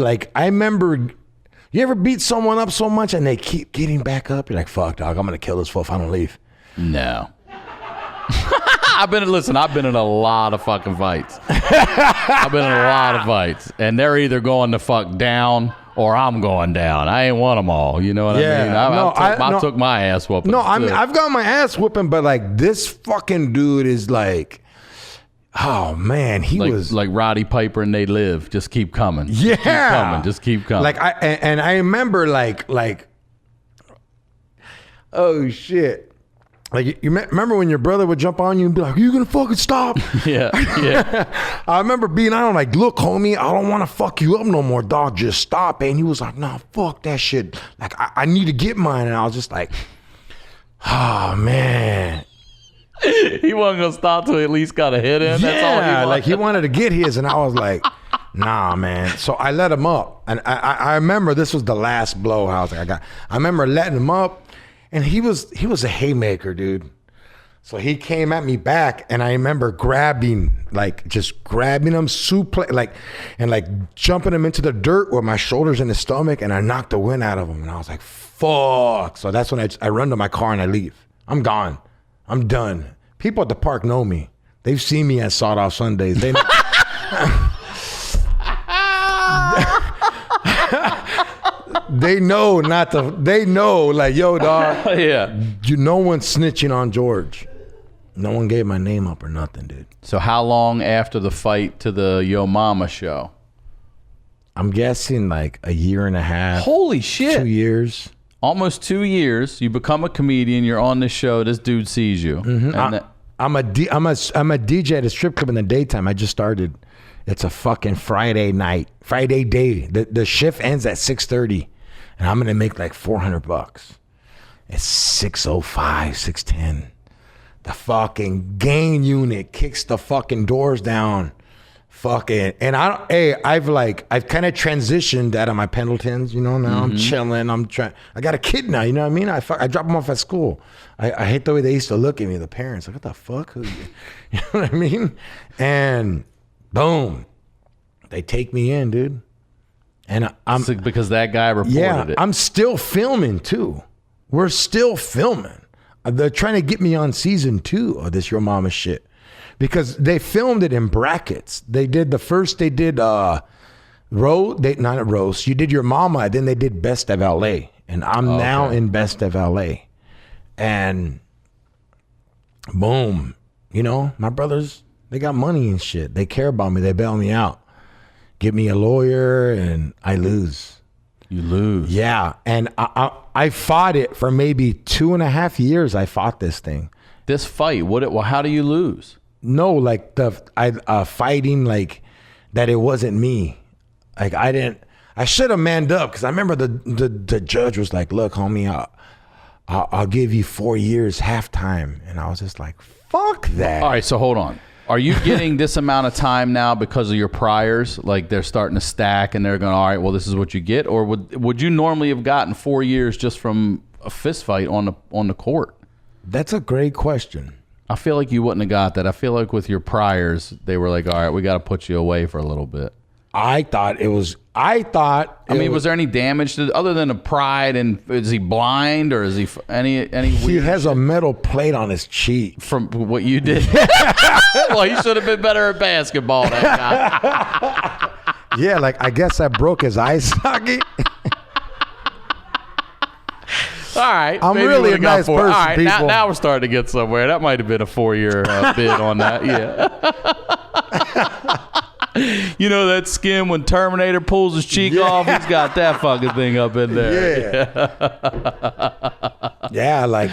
you ever beat someone up so much and they keep getting back up? You're like, fuck, dog, I'm going to kill this fool if I don't leave. No. I've been in a lot of fucking fights. And they're either going the fuck down or I'm going down. I ain't won them all. You know what I mean? I took my ass whooping. No, I've got my ass whooping, but like this fucking dude is like, oh man, he was like Roddy Piper and They Live. Just keep coming. Yeah, just keep coming. Like I remember like, oh shit. Like you remember when your brother would jump on you and be like, "Are you gonna fucking stop?" Yeah. I remember being on like, "Look, homie, I don't want to fuck you up no more, dog. Just stop." And he was like, "Nah, fuck that shit. Like I need to get mine." And I was just like, "Oh man." He wasn't gonna stop till he at least got a hit in. Yeah, that's all he wanted. like he wanted to get his, and I was like, "Nah, man." So I let him up, and I remember this was the last blow. I was like, I remember letting him up. And he was a haymaker, dude. So he came at me back, and I remember grabbing him, and jumping him into the dirt with my shoulders in his stomach, and I knocked the wind out of him. And I was like, fuck. So that's when I run to my car and I leave. I'm gone. I'm done. People at the park know me. They've seen me at Sawed Off Sundays. They know. They know like, yo, dog. Yeah. No one's snitching on George. No one gave my name up or nothing, dude. So how long after the fight to the Yo Mama show? I'm guessing like a year and a half. Holy shit. 2 years. Almost 2 years. You become a comedian. You're on this show. This dude sees you. Mm-hmm. And I'm a DJ at a strip club in the daytime. I just started. It's a fucking Friday day. The shift ends at 6:30. And I'm gonna make like $400. It's 6:05, 6:10. The fucking gang unit kicks the fucking doors down. Fucking, and I've kind of transitioned out of my Pendletons, you know. Now I'm chilling. I got a kid now, you know what I mean. I drop them off at school. I hate the way they used to look at me, the parents. Like, what the fuck? You know what I mean? And boom, they take me in, dude. And I'm because that guy reported it. I'm still filming too. We're still filming. They're trying to get me on season 2 of this Your Mama shit because they filmed it in brackets. They did not roast. You did Your Mama, then they did Best of LA, and I'm now in Best of LA, and boom, you know, my brothers, they got money and shit. They care about me. They bail me out. Get me a lawyer, and I lose. You lose. Yeah, and I fought it for maybe 2.5 years. I fought this thing. This fight, how do you lose? No, like fighting like that. It wasn't me. Like I should have manned up because I remember the judge was like, "Look, homie, I'll give you 4 years halftime," and I was just like, "Fuck that." All right, so hold on. Are you getting this amount of time now because of your priors? Like they're starting to stack and they're going, all right, well, this is what you get? Or would you normally have gotten 4 years just from a fist fight on the court? That's a great question. I feel like you wouldn't have got that. I feel like with your priors, they were like, all right, we got to put you away for a little bit. I mean, was there any damage to other than a pride? And is he blind or is he any He weird has shit? a metal plate on his cheek. From what you did? Well, he should have been better at basketball, that guy. Yeah, like I guess I broke his eye socket. All right. I'm really a nice person, all right, people. now we're starting to get somewhere. That might have been a 4-year bid on that. Yeah. You know that skin when Terminator pulls his cheek off? He's got that fucking thing up in there. Yeah, like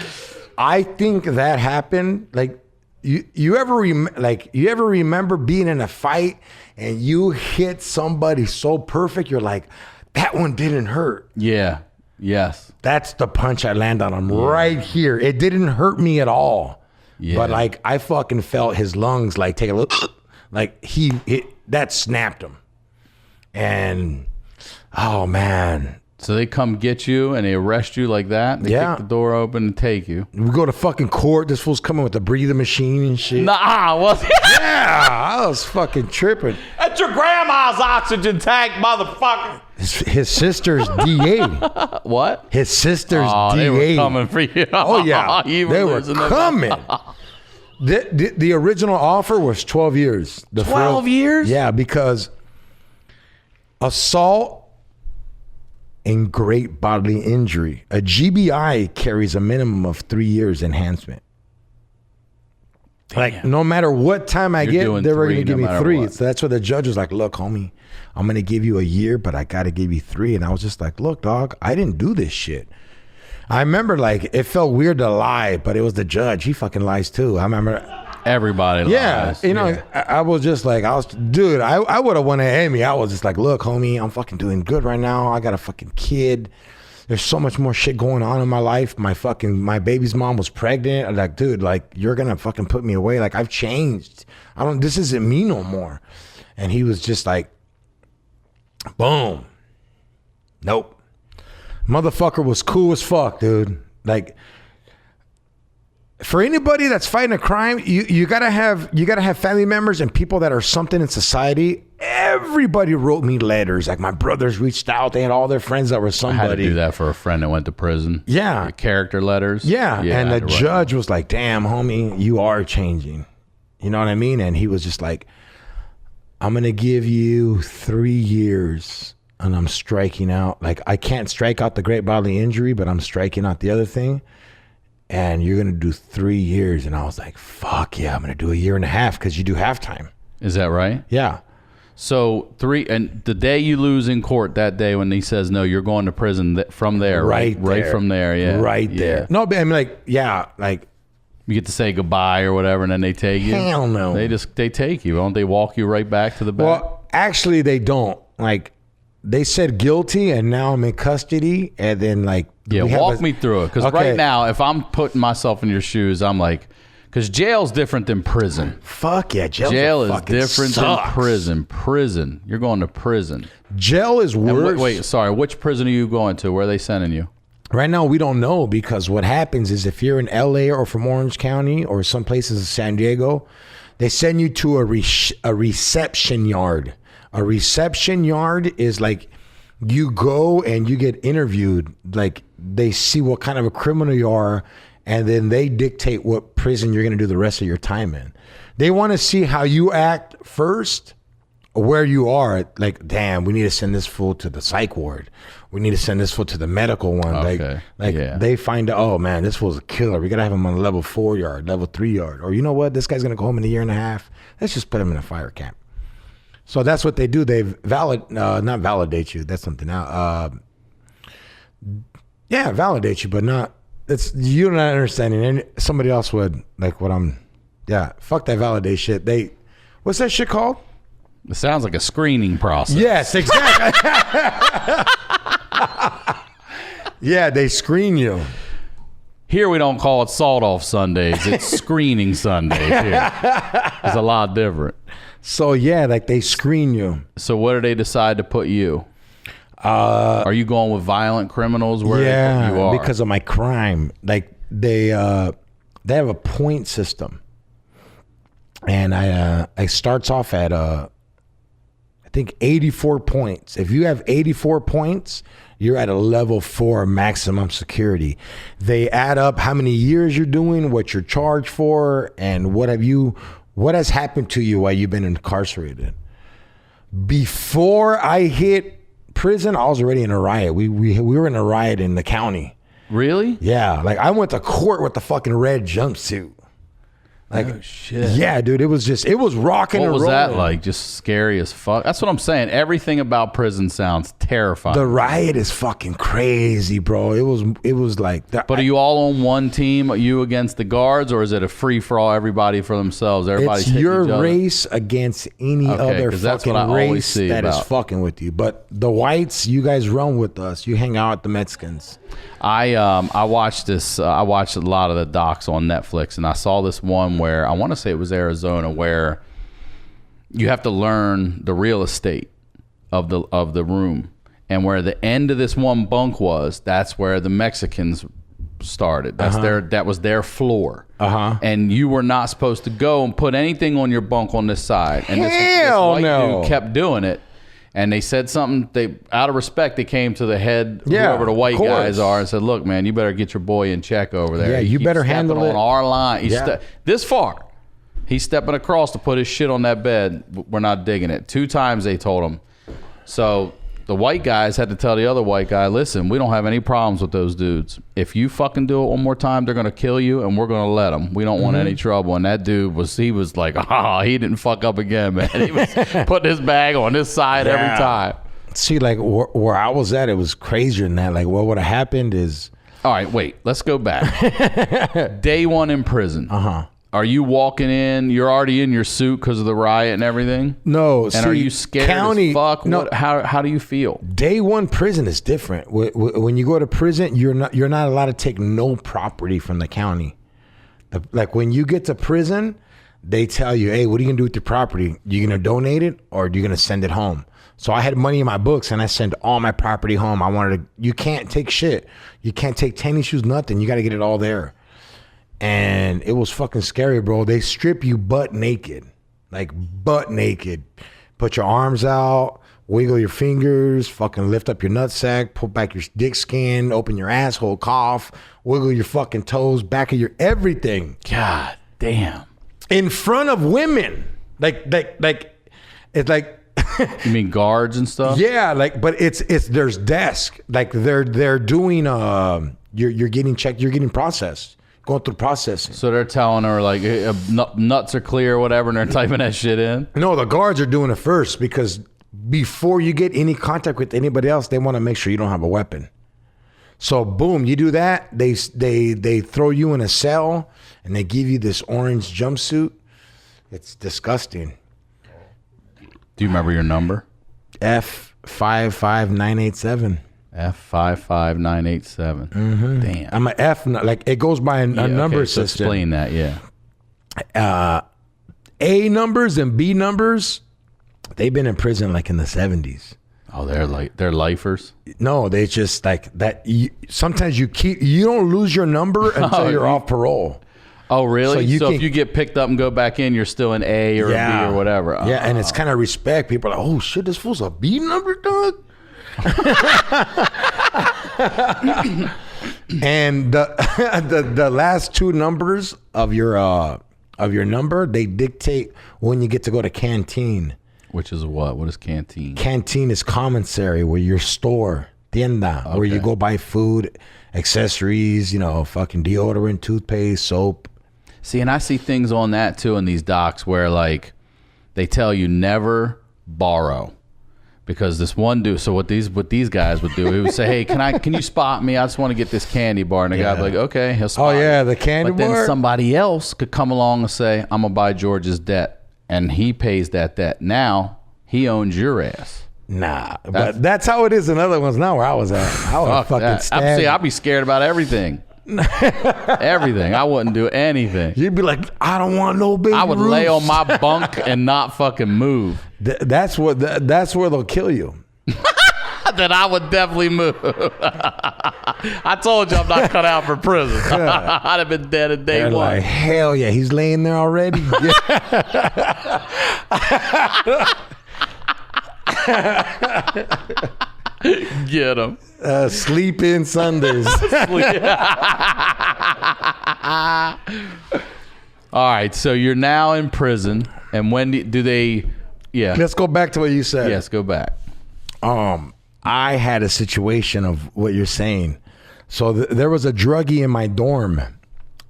I think that happened. Like you ever remember being in a fight and you hit somebody so perfect, you're like, that one didn't hurt. Yeah. Yes. That's the punch I land on him right here. It didn't hurt me at all. Yeah. But like I fucking felt his lungs like take a look, like that snapped him. And oh man. So they come get you and they arrest you like that? They kick the door open and take you. We go to fucking court. This fool's coming with the breather machine and shit. Nah, was it? Yeah, I was fucking tripping. That's your grandma's oxygen tank, motherfucker. His sister's DA. What? His sister's DA. They were coming for you. Oh, yeah. They were coming. The original offer was 12 years. 12 years? Yeah, because assault and great bodily injury. A GBI carries a minimum of 3 years enhancement. Damn. Like no matter what time I get, they were going to give me 3. So that's where the judge was like, look, homie, I'm going to give you a year, but I got to give you 3. And I was just like, look, dog, I didn't do this shit. I remember like it felt weird to lie, but it was the judge. He fucking lies too. I remember. Everybody lies. Yeah, you know, I was just like, dude, I would have won an Emmy. I was just like, look, homie, I'm fucking doing good right now. I got a fucking kid. There's so much more shit going on in my life. My baby's mom was pregnant. I'm like, dude, like, you're gonna fucking put me away. Like, I've changed. This isn't me no more. And he was just like, boom. Nope. Motherfucker was cool as fuck, dude. Like, for anybody that's fighting a crime, you gotta have family members and people that are something in society. Everybody wrote me letters. Like my brothers reached out. They had all their friends that were somebody. I had to do that for a friend that went to prison. Yeah. The character letters. Yeah. And the judge was like, damn, homie, you are changing. You know what I mean? And he was just like, I'm gonna give you 3 years and I'm striking out. Like I can't strike out the great bodily injury, but I'm striking out the other thing. And you're going to do 3 years. And I was like, fuck yeah, I'm going to do 1.5 years because you do halftime. Is that right? Yeah. So 3, and the day you lose in court, that day when he says, no, you're going to prison from there. Right from there, yeah. Right there. No, but I mean, like, yeah, like. You get to say goodbye or whatever, and then they take you? Hell no. They take you. Don't they walk you right back to the back? Well, actually, they don't. Like, they said guilty, and now I'm in custody, and then, like. Yeah, walk me through it. Because right now, if I'm putting myself in your shoes, I'm like, because jail's different than prison. Fuck yeah, jail is different than prison. Prison, you're going to prison. Jail is worse. Wait, sorry, which prison are you going to? Where are they sending you? Right now, we don't know because what happens is if you're in LA or from Orange County or some places in San Diego, they send you to a reception yard. A reception yard is like you go and you get interviewed. Like they see what kind of a criminal you are, and then they dictate what prison you're going to do the rest of your time in. They want to see how you act first, where you are. Like, damn, we need to send this fool to the psych ward. We need to send this fool to the medical one. Okay. They find out, oh man, this fool's a killer. We got to have him on a level 4 yard, level 3 yard. Or you know what? This guy's going to go home in 1.5 years. Let's just put him in a fire camp. So that's what they do. They not validate you. That's something else. Yeah, validate you, but not. It's you're not understanding. And somebody else would like what I'm. Yeah, fuck that validate shit. What's that shit called? It sounds like a screening process. Yes, exactly. Yeah, they screen you. Here we don't call it salt off Sundays. It's screening Sundays here. It's a lot different. So yeah, like they screen you. So what do they decide to put you? Are you going with violent criminals? Where you are? Because of my crime. Like they have a point system, and I starts off at I think 84 points. If you have 84 points, you're at a level 4 maximum security. They add up how many years you're doing, what you're charged for, and what has happened to you while you've been incarcerated. Before I hit prison, I was already in a riot. We were in a riot in the county. Really? Yeah. Like I went to court with the fucking red jumpsuit. Like, oh, shit. Yeah, dude, it was rocking and rolling. What was that like? Just scary as fuck. That's what I'm saying. Everything about prison sounds terrifying. The riot is fucking crazy, bro. It was like that. But are you all on one team? Are you against the guards, or is it a free for all? Everybody for themselves. Everybody's it's hitting your each other? race against any other fucking race that is fucking with you. But the whites, you guys run with us. You hang out with the Mexicans. I watched this. I watched a lot of the docs on Netflix, and I saw this one where I want to say it was Arizona, where you have to learn the real estate of the room, and where the end of this one bunk was. That's where the Mexicans started. That's that was their floor. And you were not supposed to go and put anything on your bunk on this side. And this white dude kept doing it. And they said something, out of respect, they came to the head, whoever the white guys are, and said, look, man, you better get your boy in check over there. Yeah, you better handle it. On our line. This far. He's stepping across to put his shit on that bed. We're not digging it. 2 times they told him. So the white guys had to tell the other white guy, listen, we don't have any problems with those dudes. If you fucking do it one more time, they're going to kill you, and we're going to let them. We don't want any trouble. And that dude was like, he didn't fuck up again, man. He was putting his bag on his side every time. See, like where I was at, it was crazier than that. Like what would have happened is... All right, wait, let's go back. Day 1 in prison. Are you walking in? You're already in your suit because of the riot and everything? No. And are you scared as fuck? No. How do you feel? Day 1 prison is different. When you go to prison, you're not allowed to take no property from the county. Like when you get to prison, they tell you, hey, what are you gonna do with your property? You gonna donate it or are you gonna send it home? So I had money in my books and I sent all my property home. You can't take shit. You can't take tennis shoes, nothing. You got to get it all there. And it was fucking scary, bro. They strip you butt naked. Like butt naked. Put your arms out, wiggle your fingers, fucking lift up your nutsack, pull back your dick skin, open your asshole, cough, wiggle your fucking toes, back of your everything. God damn. In front of women. Like it's like you mean guards and stuff? Yeah, like, but it's there's desk. Like they're doing you're getting checked, you're getting processed. Going through processing. So they're telling her like nuts are clear or whatever, and they're typing that shit in? No, the guards are doing it first because before you get any contact with anybody else, they want to make sure you don't have a weapon. So boom, you do that. They throw you in a cell and they give you this orange jumpsuit. It's disgusting. Do you remember your number? F55987. F55987. Damn. I'm an F, like it goes by a number system. Explain that, A numbers and B numbers, they've been in prison like in the 70s. Oh, they're lifers? No, they just like that. Sometimes you don't lose your number until you're off parole. Oh, really? So if you get picked up and go back in, you're still an A or a B or whatever. Yeah, and it's kind of respect. People are like, oh shit, this fool's a B number, dog. And the last 2 numbers of your number, they dictate when you get to go to canteen. Which is what? What is canteen? Canteen is commissary, where your store, tienda, where you go buy food, accessories, fucking deodorant, toothpaste, soap. See, and I see things on that too in these docs where like they tell you never borrow. Because this one dude, so what these guys would do, he would say, hey, can you spot me? I just want to get this candy bar. And the guy would be like, okay, he'll spot me. The candy bar? But then somebody else could come along and say, I'm going to buy George's debt. And he pays that debt. Now, he owns your ass. Nah, but that's how it is in other ones now where I was at. I would fucking stab. See, I'd be scared about everything. Everything. I wouldn't do anything. You'd be like, I don't want no baby I would Ruths. lay on my bunk and not fucking move. That's where they'll kill you. Then I would definitely move. I told you I'm not cut out for prison. I'd have been dead at day 1. Like, hell yeah, he's laying there already. Get him. Sleep in Sundays. All right, so you're now in prison, and when do they? Yeah. Let's go back to what you said. Yes, go back. I had a situation of what you're saying. So there was a druggie in my dorm,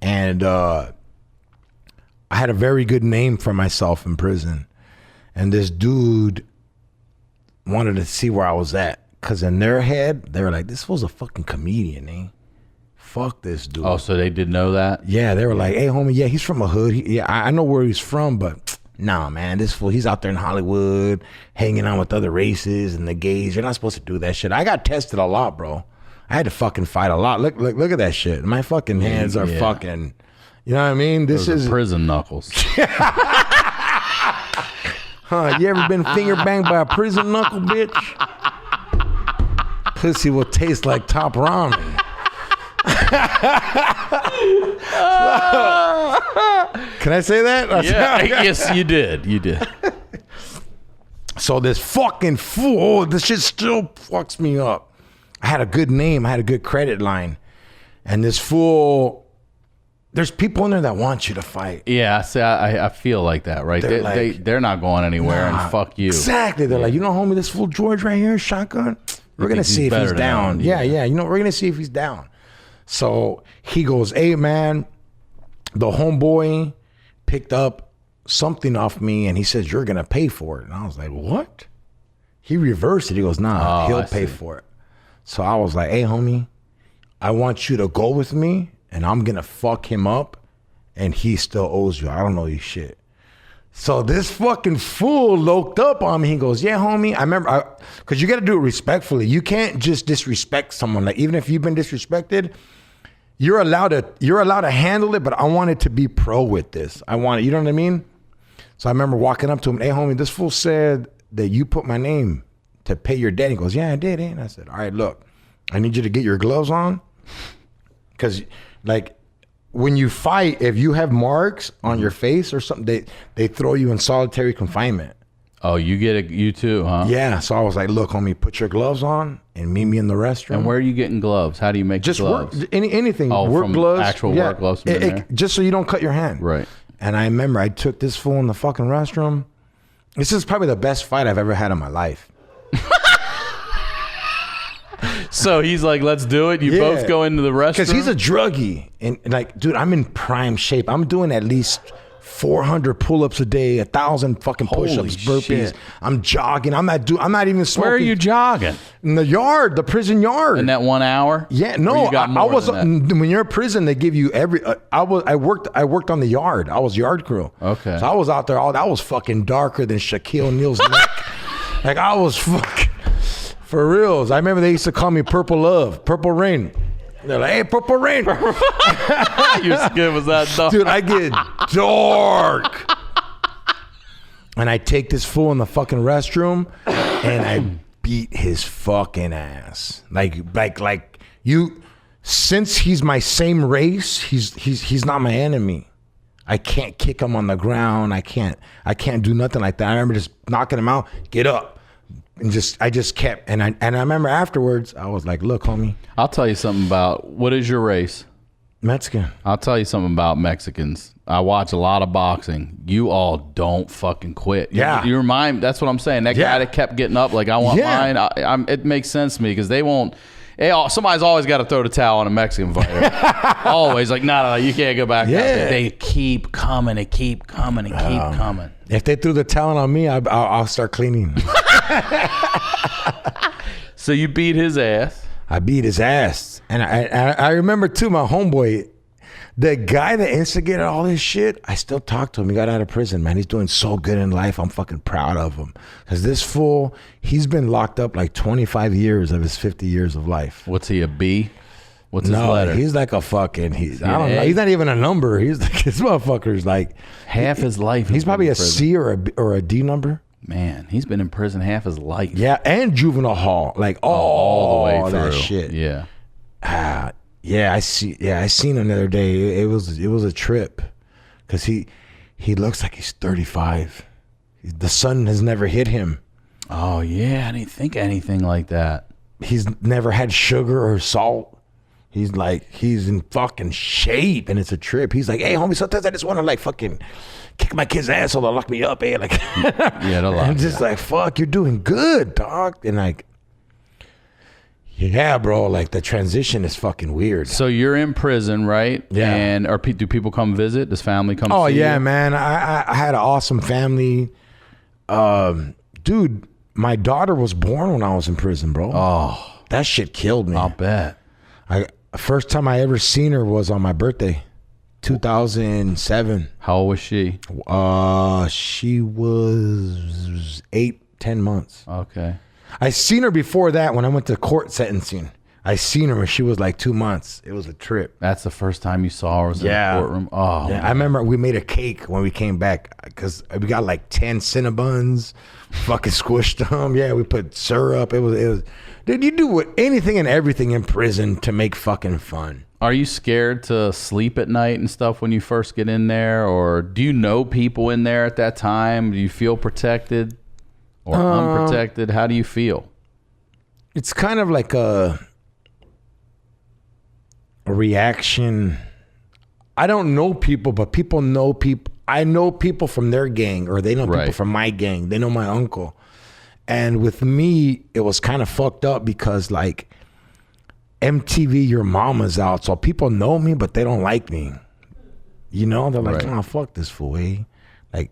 and I had a very good name for myself in prison. And this dude wanted to see where I was at. Because in their head, they were like, this was a fucking comedian, eh? Fuck this dude. Oh, so they did know that? Yeah, they were like, hey, homie, yeah, he's from a hood. I know where he's from, but nah, man, this fool, he's out there in Hollywood, hanging out with other races and the gays. You're not supposed to do that shit. I got tested a lot, bro. I had to fucking fight a lot. Look at that shit. My fucking hands are fucking, you know what I mean? This is prison knuckles. Huh, you ever been finger banged by a prison knuckle, bitch? Pussy will taste like top ramen. Can I say that? Yeah, yes, you did. You did. So this fucking fool, this shit still fucks me up. I had a good name. I had a good credit line. And this fool, there's people in there that want you to fight. Yeah, see, I feel like that, right? They're not going anywhere, and fuck you. Exactly. They're like, you know, homie, this fool George right here, shotgun, we're going to see if he's down. Yeah. You know, we're going to see if he's down. So he goes, hey, man, the homeboy picked up something off me, and he says, you're going to pay for it. And I was like, what? He reversed it. He goes, nah, he'll pay for it. So I was like, hey, homie, I want you to go with me, and I'm going to fuck him up, and he still owes you. I don't know you shit. So this fucking fool loked up on me. He goes, yeah, homie. I remember, because you got to do it respectfully. You can't just disrespect someone. Like, even if you've been disrespected, you're allowed to handle it, but I wanted to be pro with this. I wanted, you know what I mean? So I remember walking up to him, hey, homie, this fool said that you put my name to pay your debt. He goes, yeah, I did. And I said, all right, look, I need you to get your gloves on. Because, like, when you fight, if you have marks on your face or something, they throw you in solitary confinement. Oh, you too, huh? Yeah. So I was like, look, homie, put your gloves on and meet me in the restroom. And where are you getting gloves? How do you make just gloves? Work, anything. Oh, work from gloves. Actual work gloves from in there? Just so you don't cut your hand. Right. And I remember I took this fool in the fucking restroom. This is probably the best fight I've ever had in my life. So he's like, let's do it. You both go into the restroom? Because he's a druggie. And like, dude, I'm in prime shape. I'm doing at least 400 pull-ups a day, 1,000 fucking push-ups, burpees. Shit. I'm jogging. I'm not even smoking. Where are you jogging? In the yard, the prison yard. In that 1 hour? Yeah, no. I was when you're in prison, they give you every. I worked on the yard. I was yard crew. Okay. So I was out there. I was fucking darker than Shaquille O'Neal's neck. Like I was fucking. For reals. I remember they used to call me Purple Love, Purple Rain. They're like, hey, Purple Rain. Your skin was that dark. Dude, I get dark. And I take this fool in the fucking restroom and I beat his fucking ass. Like you, since he's my same race, he's not my enemy. I can't kick him on the ground. I can't do nothing like that. I remember just knocking him out, get up. And I just kept, and I remember afterwards, I was like, look, homie. I'll tell you something about, what is your race? Mexican. I'll tell you something about Mexicans. I watch a lot of boxing. You all don't fucking quit. Yeah. You remind, that's what I'm saying. That guy that kept getting up, like, I want mine. It makes sense to me because they won't. Somebody's always got to throw the towel on a Mexican fighter. Always. Like, no, you can't go back. Yeah. They keep coming and keep coming and keep coming. If they threw the towel on me, I'll start cleaning. So you beat his ass. I beat his ass. And I remember, too, my homeboy, the guy that instigated all this shit, I still talk to him. He got out of prison, man. He's doing so good in life. I'm fucking proud of him. Because this fool, he's been locked up like 25 years of his 50 years of life. What's he, a B? What's his letter? He's like a fucking, I don't know. He's not even a number. He's like, this motherfucker's like. Half his life. He's probably a C or a D number. Man, he's been in prison half his life. Yeah, and juvenile hall. Like all the way through. That shit. Yeah. Yeah, I seen him the other day. It was a trip, cause he looks like he's 35. The sun has never hit him. Oh yeah, I didn't think anything like that. He's never had sugar or salt. He's in fucking shape, and it's a trip. He's like, hey homie, sometimes I just want to like fucking kick my kid's ass so they'll lock me up, eh? Like, yeah, they'll lock. I'm just like, fuck, you're doing good, dog, and like. Yeah, bro. Like the transition is fucking weird. So you're in prison, right? Yeah. And do people come visit? Does family come? Oh see yeah, you? man. I had an awesome family. Dude, my daughter was born when I was in prison, bro. Oh, that shit killed me. I'll bet. First time I ever seen her was on my birthday, 2007. How old was she? She was 8-10 months. Okay. I seen her before that when I went to court sentencing. I seen her when she was like 2 months. It was a trip. That's the first time you saw her was in the courtroom? Oh, yeah. I remember we made a cake when we came back because we got like 10 Cinnabons, fucking squished them. Yeah, we put syrup. It was. Dude, you do anything and everything in prison to make fucking fun. Are you scared to sleep at night and stuff when you first get in there? Or do you know people in there at that time? Do you feel protected or unprotected? How do you feel? It's kind of like a reaction. I don't know people, but people know people. I know people from their gang, or they know people from my gang. They know my uncle. And with me, it was kind of fucked up because like MTV Your Mama's out. So people know me, but they don't like me. You know, they're like, oh, fuck this fool, eh? Like,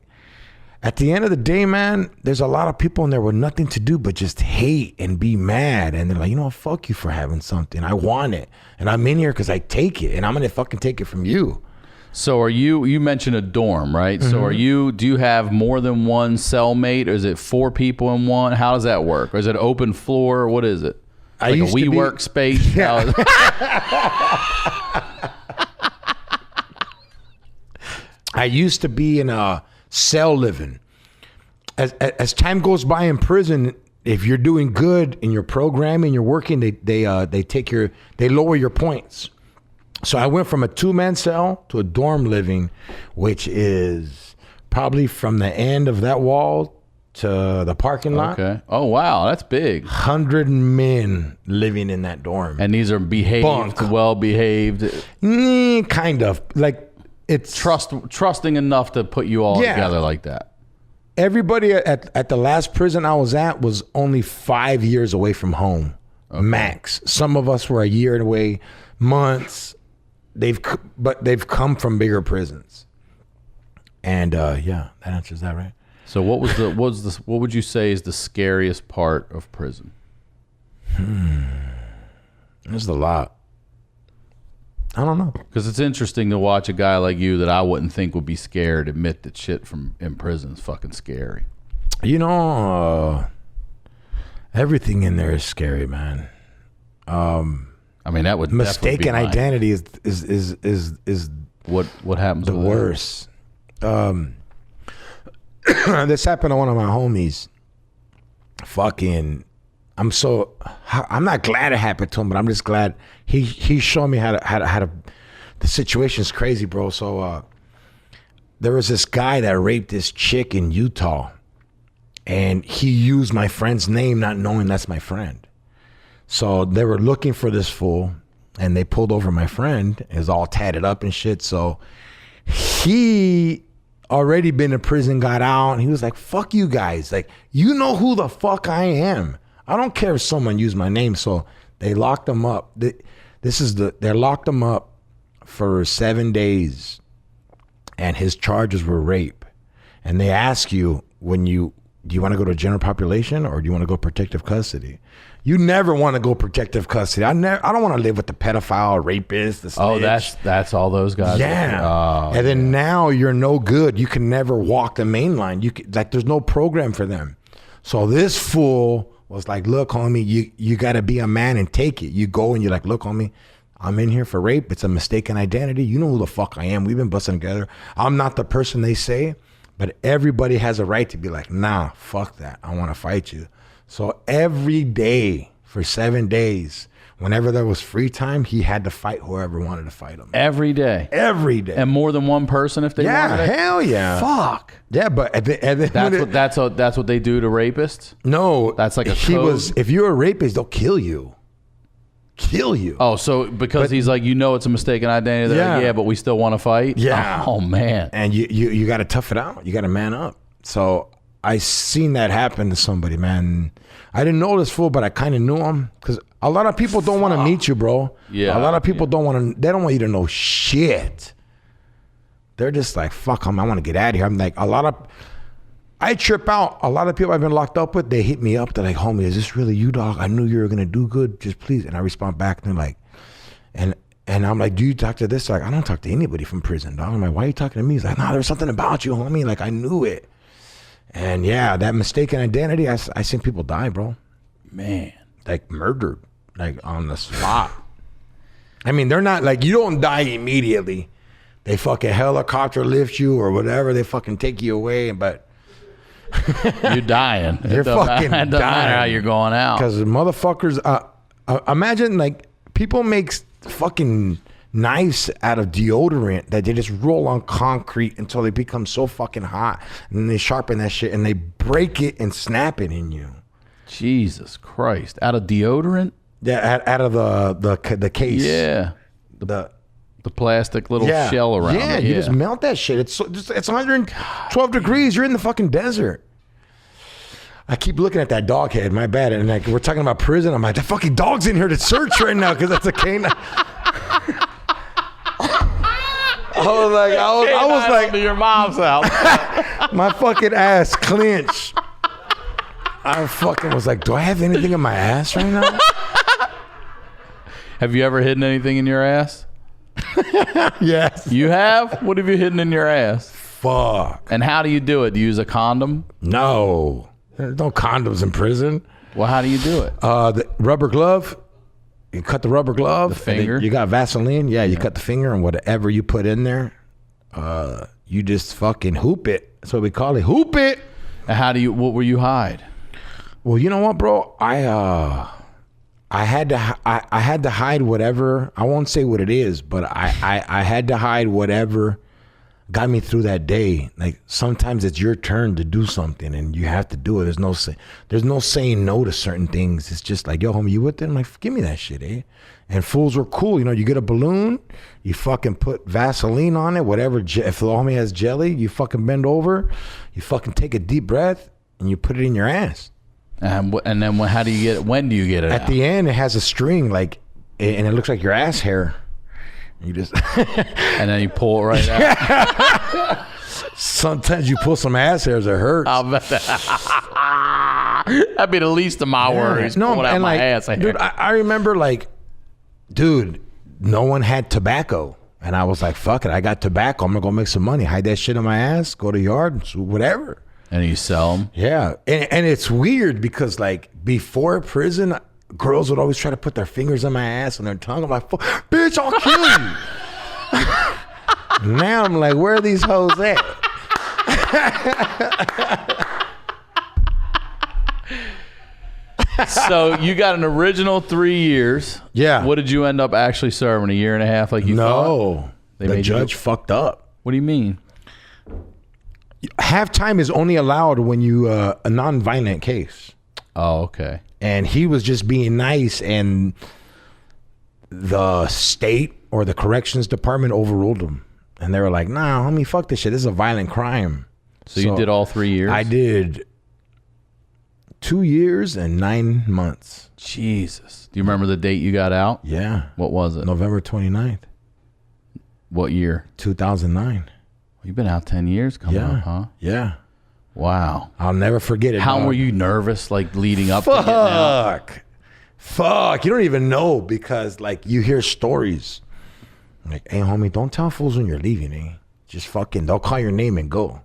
at the end of the day, man, there's a lot of people in there with nothing to do but just hate and be mad. And they're like, you know what, fuck you for having something. I want it. And I'm in here because I take it. And I'm going to fucking take it from you. So are you mentioned a dorm, right? Mm-hmm. So do you have more than one cellmate? Or is it 4 people in one? How does that work? Or is it open floor? What is it? Like a WeWork space? Yeah. I used to be in a cell living. As time goes by in prison, if you're doing good in your programming, you're working, they lower your points. So I went from a 2-man cell to a dorm living, which is probably from the end of that wall to the parking lot. Okay. Oh, wow. That's big. 100 men living in that dorm. And these are behaved, well-behaved? Kind of. Like, it's... Trusting enough to put you all together like that. Everybody at the last prison I was at was only 5 years away from home. Okay. Max. Some of us were a year away, months. They've come from bigger prisons. And that answers that, right? So what would you say is the scariest part of prison? There's a lot. I don't know. Because it's interesting to watch a guy like you that I wouldn't think would be scared admit that shit from in prison is fucking scary. You know, everything in there is scary, man. I mean, that would mistaken identity is what happens the worst. This happened to one of my homies. Fucking, I'm not glad it happened to him, but I'm just glad he showed me how to. The situation's crazy, bro. So there was this guy that raped this chick in Utah, and he used my friend's name, not knowing that's my friend. So they were looking for this fool, and they pulled over my friend. He was all tatted up and shit. So he already been in prison, got out, and he was like, fuck you guys. Like, you know who the fuck I am. I don't care if someone used my name. So they locked him up. They locked him up for 7 days, and his charges were rape. And they ask you do you want to go to general population or do you want to go protective custody? You never want to go protective custody. I don't want to live with the pedophile, rapist, the snitch. Oh, that's all those guys. Yeah. And then now you're no good. You can never walk the main line. There's no program for them. So this fool was like, look, homie, you got to be a man and take it. You go and you're like, look, homie, I'm in here for rape. It's a mistaken identity. You know who the fuck I am. We've been busting together. I'm not the person they say, but everybody has a right to be like, nah, fuck that. I want to fight you. So every day for 7 days, whenever there was free time, he had to fight whoever wanted to fight him. Every day? Every day. And more than one person if they wanted it? Yeah, hell yeah. Fuck. Yeah, but that's what they do to rapists? No. That's like a code? If you're a rapist, they'll kill you. Kill you. Oh, so because he's like, it's a mistaken identity. They're like, but we still want to fight? Yeah. Oh, man. And you got to tough it out. You got to man up. So I seen that happen to somebody, man. I didn't know this fool, but I kind of knew him because I A lot of people don't want to meet you, bro. Yeah. A lot of people don't want to. They don't want you to know shit. They're just like, fuck them. I want to get out of here. I'm like, I trip out. A lot of people I've been locked up with, they hit me up. They're like, homie, is this really you, dog? I knew you were going to do good. Just please. And I respond back and they're like, and I'm like, do you talk to this? They're like, I don't talk to anybody from prison, dog. I'm like, why are you talking to me? He's like, nah, there's something about you, homie. Like, I knew it. And yeah, that mistaken identity, I seen people die, bro. Man. Like murdered, like on the spot. I mean, they're not like, you don't die immediately. They fucking helicopter lift you or whatever. They fucking take you away, but you're dying. You're fucking dying. It doesn't matter how you're going out. Because motherfuckers, imagine like people make fucking knives out of deodorant that they just roll on concrete until they become so fucking hot. And then they sharpen that shit and they break it and snap it in you. Jesus Christ. Out of deodorant? Yeah, out of the case. Yeah. The plastic little shell around it. Yeah, you just melt that shit. It's 112 degrees. You're in the fucking desert. I keep looking at that dog head. My bad. And like we're talking about prison. I'm like, the fucking dog's in here to search right now because that's a canine. I was like, to your mom's house. my fucking ass clenched. I fucking was like, do I have anything in my ass right now? Have you ever hidden anything in your ass? Yes. You have? What have you hidden in your ass? Fuck. And how do you do it? Do you use a condom? No. There's no condoms in prison. Well, how do you do it? The rubber glove. You cut the rubber glove. The finger. You got Vaseline. Yeah, you cut the finger and whatever you put in there, you just fucking hoop it. That's what we call it. Hoop it. And what were you hide? Well, you know what, bro? I had to hide whatever. I won't say what it is, but I had to hide whatever got me through that day. Like sometimes it's your turn to do something and you have to do it. There's no saying no to certain things. It's just like, yo, homie, you with it? I'm like, give me that shit, eh? And fools were cool. You know, you get a balloon, you fucking put Vaseline on it, whatever. If the homie has jelly, you fucking bend over, you fucking take a deep breath and you put it in your ass. And then how do you get it? When do you get it At out? the end, it has a string, like, and it looks like your ass hair. You just and then you pull it right out. Sometimes you pull some ass hairs, it hurts. I'll bet that'd be the least of my worries. No, pulling out and my like, ass hair. dude, I remember like, dude, no one had tobacco, and I was like, fuck it, I got tobacco. I'm gonna go make some money, hide that shit in my ass, go to the yard, whatever. And you sell them. Yeah, and it's weird because like before prison, girls would always try to put their fingers on my ass and their tongue. I'm like, bitch, I'll kill you. Now I'm like, where are these hoes at? So you got an original 3 years. Yeah. What did you end up actually serving? 1.5 years like you thought? No, the judge fucked up. What do you mean? Halftime is only allowed when you a non-violent case. Oh, okay. And he was just being nice, and the state or the corrections department overruled him. And they were like, nah, homie, fuck this shit. This is a violent crime. So you did all 3 years? I did 2 years and 9 months. Jesus. Do you remember the date you got out? Yeah. What was it? November 29th. What year? 2009. You've been out 10 years coming up, huh? Yeah. Wow. I'll never forget it. How dog. were you nervous, like leading up to getting out? Fuck. You don't even know because like you hear stories. Like, hey, homie, don't tell fools when you're leaving, eh? Just fucking, they'll call your name and go.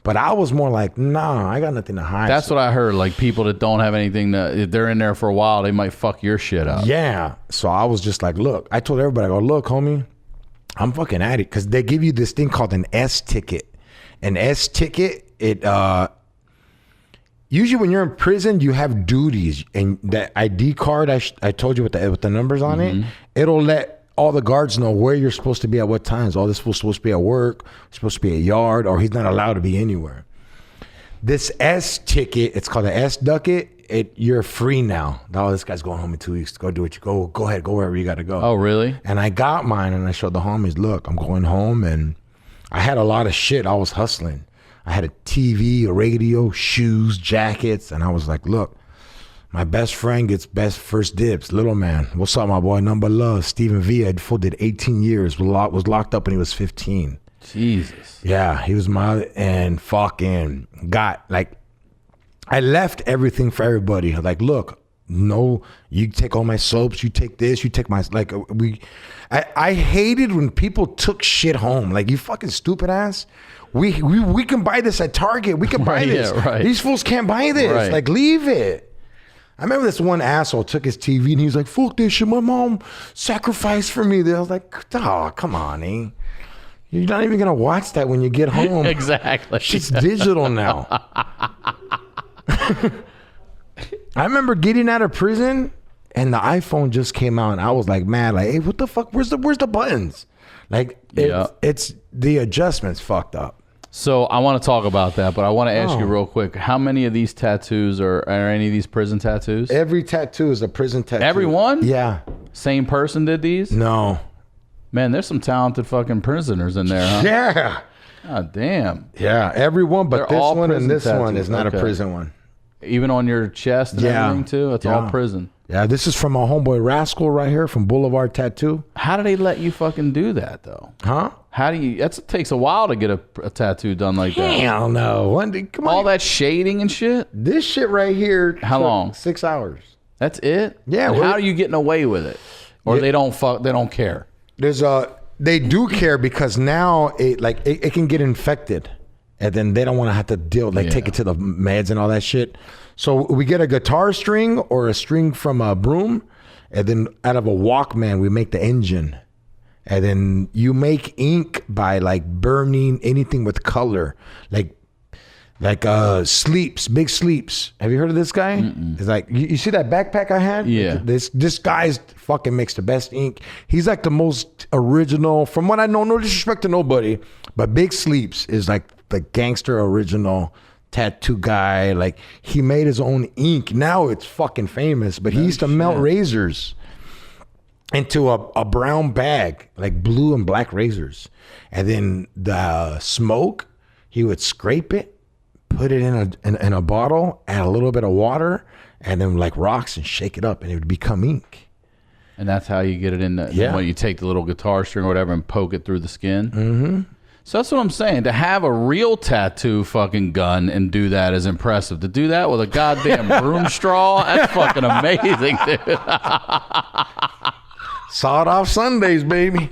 But I was more like, nah, I got nothing to hide. That's what I heard. Like people that don't have anything if they're in there for a while, they might fuck your shit up. Yeah. So I was just like, look, I told everybody, I go, look, homie, I'm fucking at it. Because they give you this thing called an S ticket. An S ticket, it usually when you're in prison, you have duties. And that ID card I told you with the numbers on it, it'll let all the guards know where you're supposed to be at what times. Oh, this was supposed to be at work, supposed to be at yard, or he's not allowed to be anywhere. This S ticket, it's called the S ducket. You're free now. Oh, this guy's going home in 2 weeks. Go do what you go ahead, go wherever you got to go. Oh, really? And I got mine, and I showed the homies, look, I'm going home, and I had a lot of shit. I was hustling. I had a TV, a radio, shoes, jackets, and I was like, look, My best friend gets best first dibs. Little man. What's up, my boy? Number love. Stephen Villa did 18 years. Was locked up when he was 15. Jesus. Yeah, he was and fucking got like, I left everything for everybody. Like, look, no, you take all my soaps, you take this, you take my, like, I hated when people took shit home. Like, you fucking stupid ass. We can buy this at Target. We can buy this. Yeah, right. These fools can't buy this. Right. Like, leave it. I remember this one asshole took his TV and he was like, fuck this shit. My mom sacrificed for me. I was like, oh, come on, eh? You're not even going to watch that when you get home. Exactly. Shit's digital now. I remember getting out of prison and the iPhone just came out and I was like, mad, like, hey, what the fuck? Where's the buttons? Like, it's the adjustments fucked up. So I want to talk about that, but I want to ask you real quick. How many of these tattoos are any of these prison tattoos? Every tattoo is a prison tattoo. Every one? Yeah. Same person did these? No. Man, there's some talented fucking prisoners in there, huh? Yeah. God damn. Yeah, every one, but They're this all one and prison this one tattoos. is not Okay. a prison one. Even on your chest and everything too? It's all prison. Yeah, this is from our homeboy Rascal right here from Boulevard Tattoo. How do they let you fucking do that though? Huh? How do you? It takes a while to get a tattoo done like that. Hell no. Come on. All that shading and shit. This shit right here. How long? 6 hours. That's it. Yeah, And we're- how are you getting away with it? Or they don't care. They do care because now it can get infected, and then they don't want to have to take it to the meds and all that shit. So we get a guitar string or a string from a broom, and then out of a Walkman we make the engine, and then you make ink by like burning anything with color, like Sleeps, Big Sleeps. Have you heard of this guy? It's like you see that backpack I had? Yeah. This guy's fucking makes the best ink. He's like the most original, from what I know, no disrespect to nobody, but Big Sleeps is like the gangster original tattoo guy. Like, he made his own ink. Now it's fucking famous, but he used to melt razors into a brown bag, like blue and black razors. And then the smoke, he would scrape it, put it in a bottle, add a little bit of water, and then like rocks and shake it up, and it would become ink. And that's how you get it in when you take the little guitar string or whatever and poke it through the skin. Mm-hmm. So that's what I'm saying. To have a real tattoo fucking gun and do that is impressive. To do that with a goddamn broom straw, that's fucking amazing, dude. Sawed off Sundays, baby.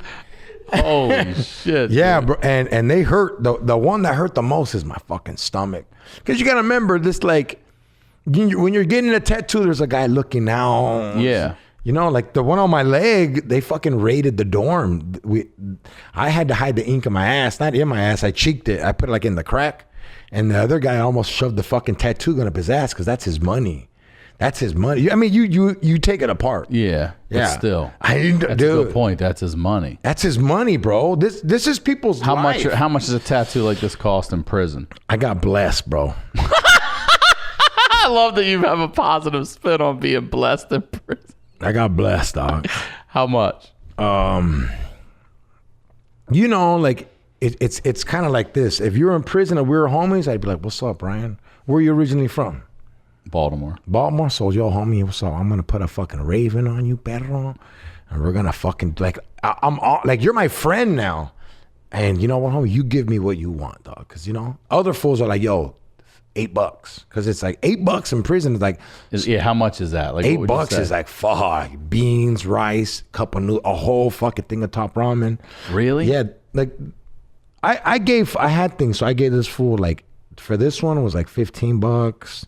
Holy shit. Yeah, dude. bro, and they hurt. The one that hurt the most is my fucking stomach. Because you got to remember this, like, when you're getting a tattoo, there's a guy looking out. Yeah. You know, like the one on my leg, they fucking raided the dorm. I had to hide the ink in my ass, not in my ass. I cheeked it. I put it like in the crack. And the other guy almost shoved the fucking tattoo gun up his ass because that's his money. That's his money. I mean, you take it apart. Yeah. Yeah. But still. That's a good point. That's his money. That's his money, bro. This is people's life. How much does a tattoo like this cost in prison? I got blessed, bro. I love that you have a positive spin on being blessed in prison. I got blessed, dog. How much? You know, like it's kind of like this. If you're in prison and we were homies, I'd be like, "What's up, Brian? Where are you originally from?" Baltimore. Baltimore. So, yo, homie, what's up? I'm gonna put a fucking raven on you, Pedro, and we're gonna fucking like I'm all, like, you're my friend now, and you know what, homie? You give me what you want, dog, because you know other fools are like, yo, $8, because it's like $8 in prison is like, how much is that? Like $8 is like fuck, beans, rice, cup of noodles, a whole fucking thing of top ramen. Really? Yeah, like I had things, so I gave this fool, like, for this one it was like $15.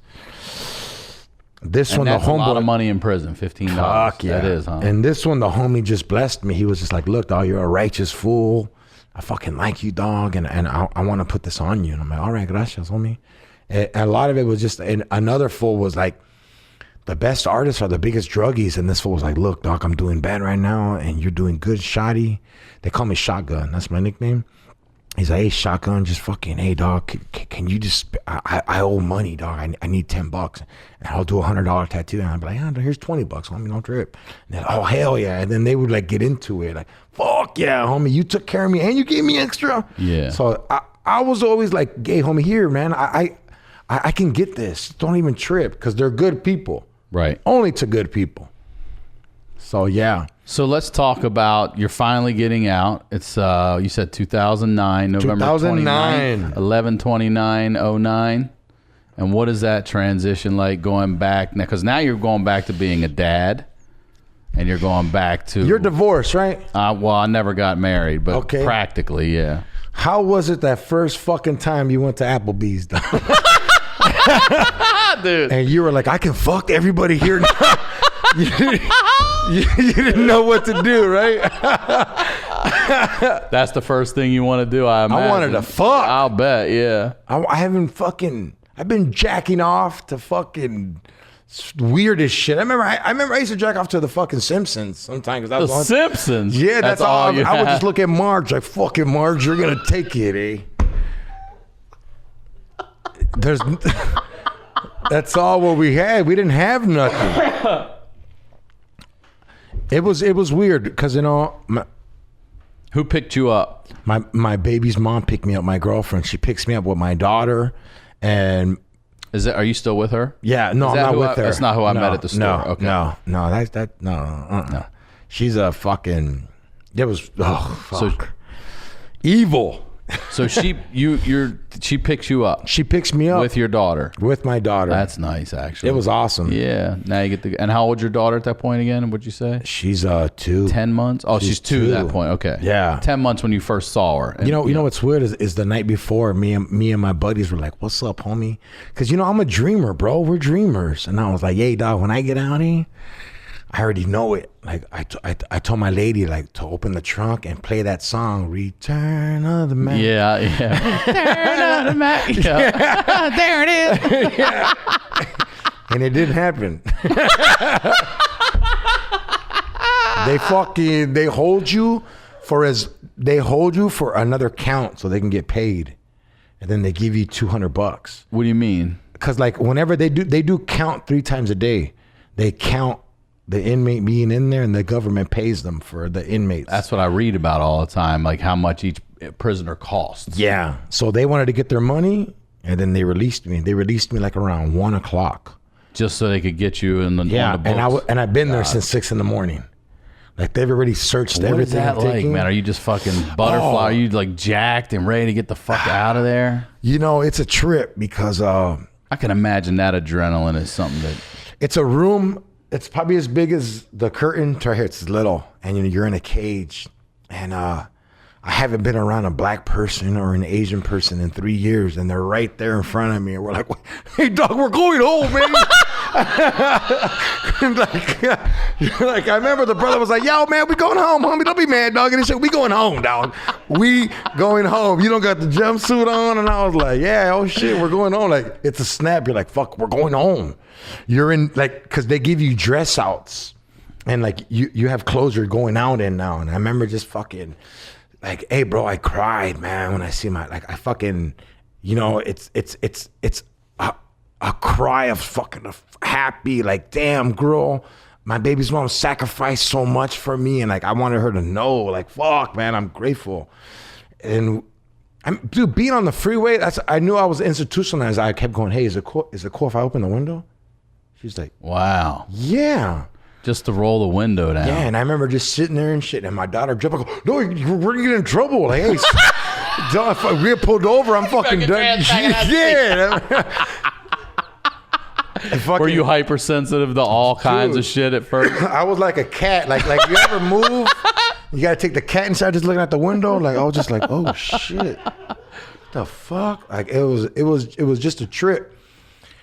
This and one, that's the homeboy, a lot of money in prison. $15. fuck yeah, That is, huh? And this one, the homie just blessed me. He was just like, look, dog, you're a righteous fool. I fucking like you, dog, and I want to put this on you. And I'm like, all right, gracias, homie. And a lot of it was just, and another fool was like, the best artists are the biggest druggies. And this fool was like, look, dog, I'm doing bad right now, and you're doing good, Shotty. They call me Shotgun. That's my nickname. He's like, hey, Shotgun, just fucking, hey, dog, can you just, I owe money, dog. I need $10, and I'll do $100 tattoo. And I'll be like, oh, here's $20, homie, don't trip. And then, oh, hell yeah. And then they would like get into it, like, fuck yeah, homie, you took care of me and you gave me extra. Yeah. So I was always like, hey, homie, here, man, I can get this. Don't even trip, because they're good people. Right. Only to good people. So, yeah. So let's talk about, you're finally getting out. It's, you said 2009, November 2009. 11/29/09. And what is that transition like going back? Because now you're going back to being a dad. And you're going back to... You're divorced, right? Well, I never got married, but practically, yeah. How was it that first fucking time you went to Applebee's, dog? Dude. And you were like, I can fuck everybody here now. you didn't know what to do, right? That's the first thing you want to do, I imagine. I wanted to fuck. I'll bet, yeah. I've been jacking off to fucking weirdest shit. I remember I used to jack off to the fucking Simpsons sometimes. The Simpsons? Yeah, that's all. I would just look at Marge like, fucking Marge, you're going to take it, eh? That's all what we had. We didn't have nothing. It was weird because, you know... Who picked you up? My baby's mom picked me up. My girlfriend, she picks me up with my daughter, and... Are you still with her? Yeah, no, I'm not with her. That's not who I met at the store. No, okay. no, no. She's a fucking... It was... fuck. So, evil. So she picks you up. She picks me up. With your daughter. With my daughter. That's nice, actually. It was awesome. Yeah. Now you get and how old's your daughter at that point again? What'd you say? She's 2. 10 months? Oh, she's 2 at that point. Okay. Yeah. 10 months when you first saw her. And, you know what's weird is the night before, me and my buddies were like, what's up, homie? Because, you know, I'm a dreamer, bro. We're dreamers. And I was like, hey, dog, when I get out here, I already know it. Like, I told my lady, like, to open the trunk and play that song, Return of the Mac. Yeah. Return of the Mac. Yeah. There it is. Yeah. And it didn't happen. They hold you for another count so they can get paid. And then they give you $200. What do you mean? Because, like, whenever they do count 3 times a day. They count the inmate being in there, and the government pays them for the inmates. That's what I read about all the time, like how much each prisoner costs. Yeah. So they wanted to get their money, and then they released me. They released me like around 1 o'clock. Just so they could get you in the on the books. And I've been there since 6 in the morning. Like, they've already searched everything. What is that like, man? Are you just fucking butterfly? Are you like jacked and ready to get the fuck out of there? You know, it's a trip because I can imagine that adrenaline is something that... It's a room... It's probably as big as the curtain to right here. It's little, and you're in a cage. And I haven't been around a black person or an Asian person in 3 years, and they're right there in front of me. And we're like, "Hey, dog, we're going home, man." like I remember the brother was like, "Yo, man, we going home, homie. Don't be mad, dog." And he said, "We going home, dog. We going home. You don't got the jumpsuit on." And I was like, "Yeah, oh shit, we're going home." Like, it's a snap. You're like, "Fuck, we're going home." You're in, like, because they give you dress outs, and like you have clothes you're going out in now. And I remember just fucking like, hey, bro, I cried, man, when I see I fucking, you know, it's a cry of fucking happy, like, damn, girl, my baby's mom sacrificed so much for me, and like I wanted her to know, like, fuck, man, I'm grateful. And dude, being on the freeway, I knew I was institutionalized. I kept going, hey, is it cool if I open the window? She's like, wow. Yeah. Just to roll the window down. Yeah, and I remember just sitting there and shit, and my daughter jumped. I go, no, we're gonna get in trouble. Like, hey, if we get pulled over, I'm fucking done. Yeah. Were you hypersensitive to all kinds of shit at first? I was like a cat. Like you ever move? You gotta take the cat inside, just looking out the window. Like, I was just like, oh shit, what the fuck? Like, it was just a trip.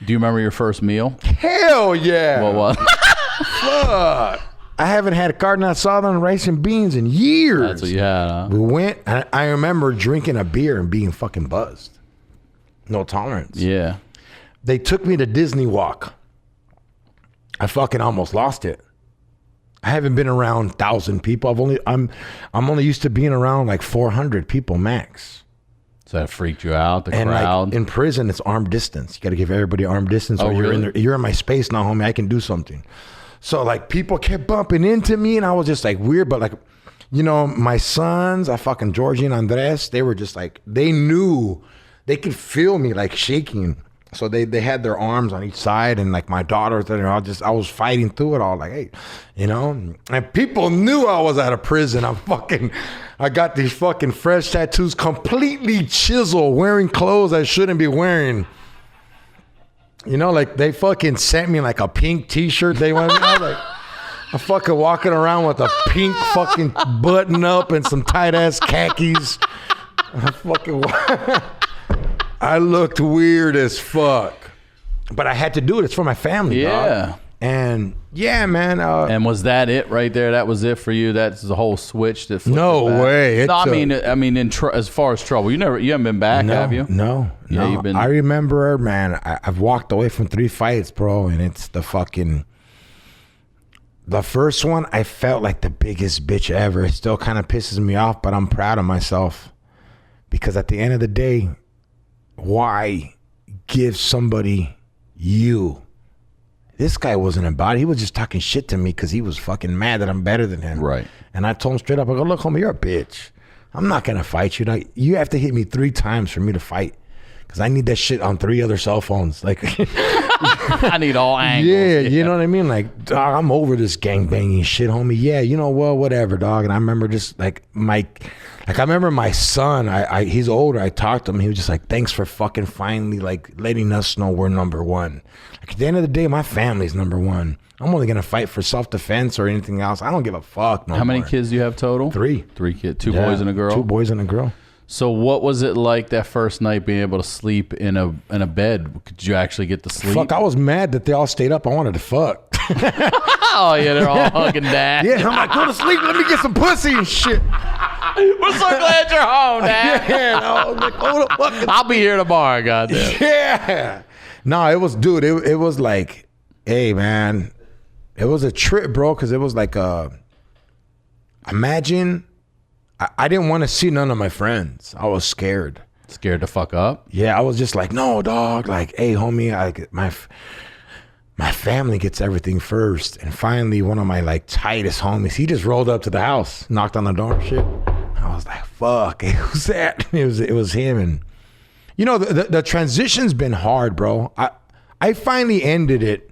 Do you remember your first meal? Hell yeah. What was? Fuck. I haven't had a carne asada and rice and beans in years. That's what you had, huh? We went, and I remember drinking a beer and being fucking buzzed. No tolerance. Yeah. They took me to Disney Walk. I fucking almost lost it. I haven't been around 1,000 people. I'm only used to being around like 400 people max. So that freaked you out, the crowd? Like, in prison, it's armed distance. You got to give everybody armed distance. Oh, you're really? in there. You're in my space now, homie. I can do something. So like people kept bumping into me, and I was just like weird. But like, you know, my sons, Georgie and Andres, they were just like, they knew, they could feel me like shaking. So they had their arms on each side, and like my daughters, and I was fighting through it all, like, hey, you know, and people knew I was out of prison. I got these fucking fresh tattoos, completely chiseled, wearing clothes I shouldn't be wearing. You know, like they fucking sent me like a pink T-shirt. They went, like, I'm fucking walking around with a pink fucking button up and some tight ass khakis. I looked weird as fuck, but I had to do it. It's for my family, dog. And yeah, man. And was that it right there? That was it for you? That's the whole switch that flipped No way. No, I mean, as far as trouble, you haven't been back, have you? No. You've been. I remember, man. I've walked away from 3 fights, bro, and it's the first one. I felt like the biggest bitch ever. It still kind of pisses me off, but I'm proud of myself because at the end of the day, why give somebody you? This guy wasn't about it. He was just talking shit to me because he was fucking mad that I'm better than him. Right. And I told him straight up, I go, look, homie, you're a bitch. I'm not going to fight you. Like, you have to hit me 3 times for me to fight because I need that shit on 3 other cell phones. Like, I need all angles. Yeah, you know what I mean? Like, dog, I'm over this gangbanging shit, homie. Yeah, you know, well, whatever, dog. And I remember just like I remember my son, he's older. I talked to him. He was just like, thanks for fucking finally like letting us know we're number one. Like at the end of the day, my family's number one. I'm only going to fight for self-defense or anything else. I don't give a fuck no How many more. kids do you have total? 3. 3 kids. 2 boys and a girl? 2 boys and a girl. So what was it like that first night being able to sleep in a bed? Could you actually get to sleep? Fuck, I was mad that they all stayed up. I wanted to fuck. Oh, yeah, they're all hugging dad. Yeah, I'm like, go to sleep. Let me get some pussy and shit. We're so glad you're home, Dad. Yeah, I was like, oh, the fucking... I'll be here tomorrow, goddamn. Yeah. No, it was, dude, it was like, hey, man, it was a trip, bro, because it was like, imagine, I didn't want to see none of my friends. I was scared. Scared to fuck up? Yeah, I was just like, no, dog, like, hey, homie, my family gets everything first. And finally, one of my like tightest homies, he just rolled up to the house, knocked on the door and shit. I was like, fuck, who's that? It was him. And you know, the transition's been hard, bro. I finally ended it.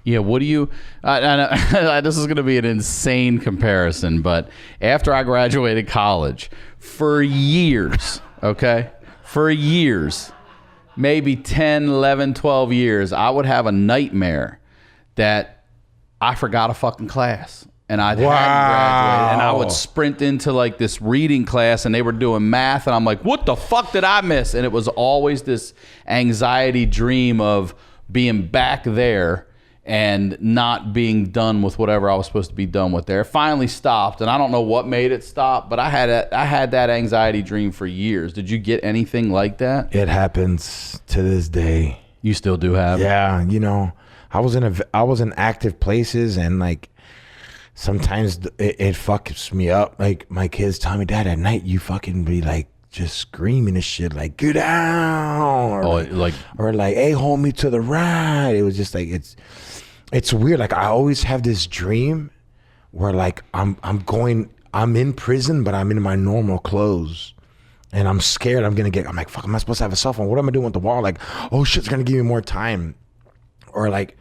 Yeah, what do you... I know, this is going to be an insane comparison, but after I graduated college, for years, okay? For years, maybe 10, 11, 12 years, I would have a nightmare that I forgot a fucking class. And I hadn't graduated, and I would sprint into like this reading class, and they were doing math, and I'm like, what the fuck did I miss? And it was always this anxiety dream of being back there and not being done with whatever I was supposed to be done with there. It finally stopped, and I don't know what made it stop, but I had that anxiety dream for years. Did you get anything like that? It happens to this day. You still do have? Yeah, you know, I was in active places, and like sometimes it fucks me up. Like my kids tell me, Dad, at night you fucking be like just screaming and shit, like get down, or like hey, hold me to the right. It was just like it's weird. Like I always have this dream where like I'm in prison, but I'm in my normal clothes. And I'm scared I'm like, fuck, am I supposed to have a cell phone? What am I doing with the wall? Like, oh shit's gonna give me more time. Or like,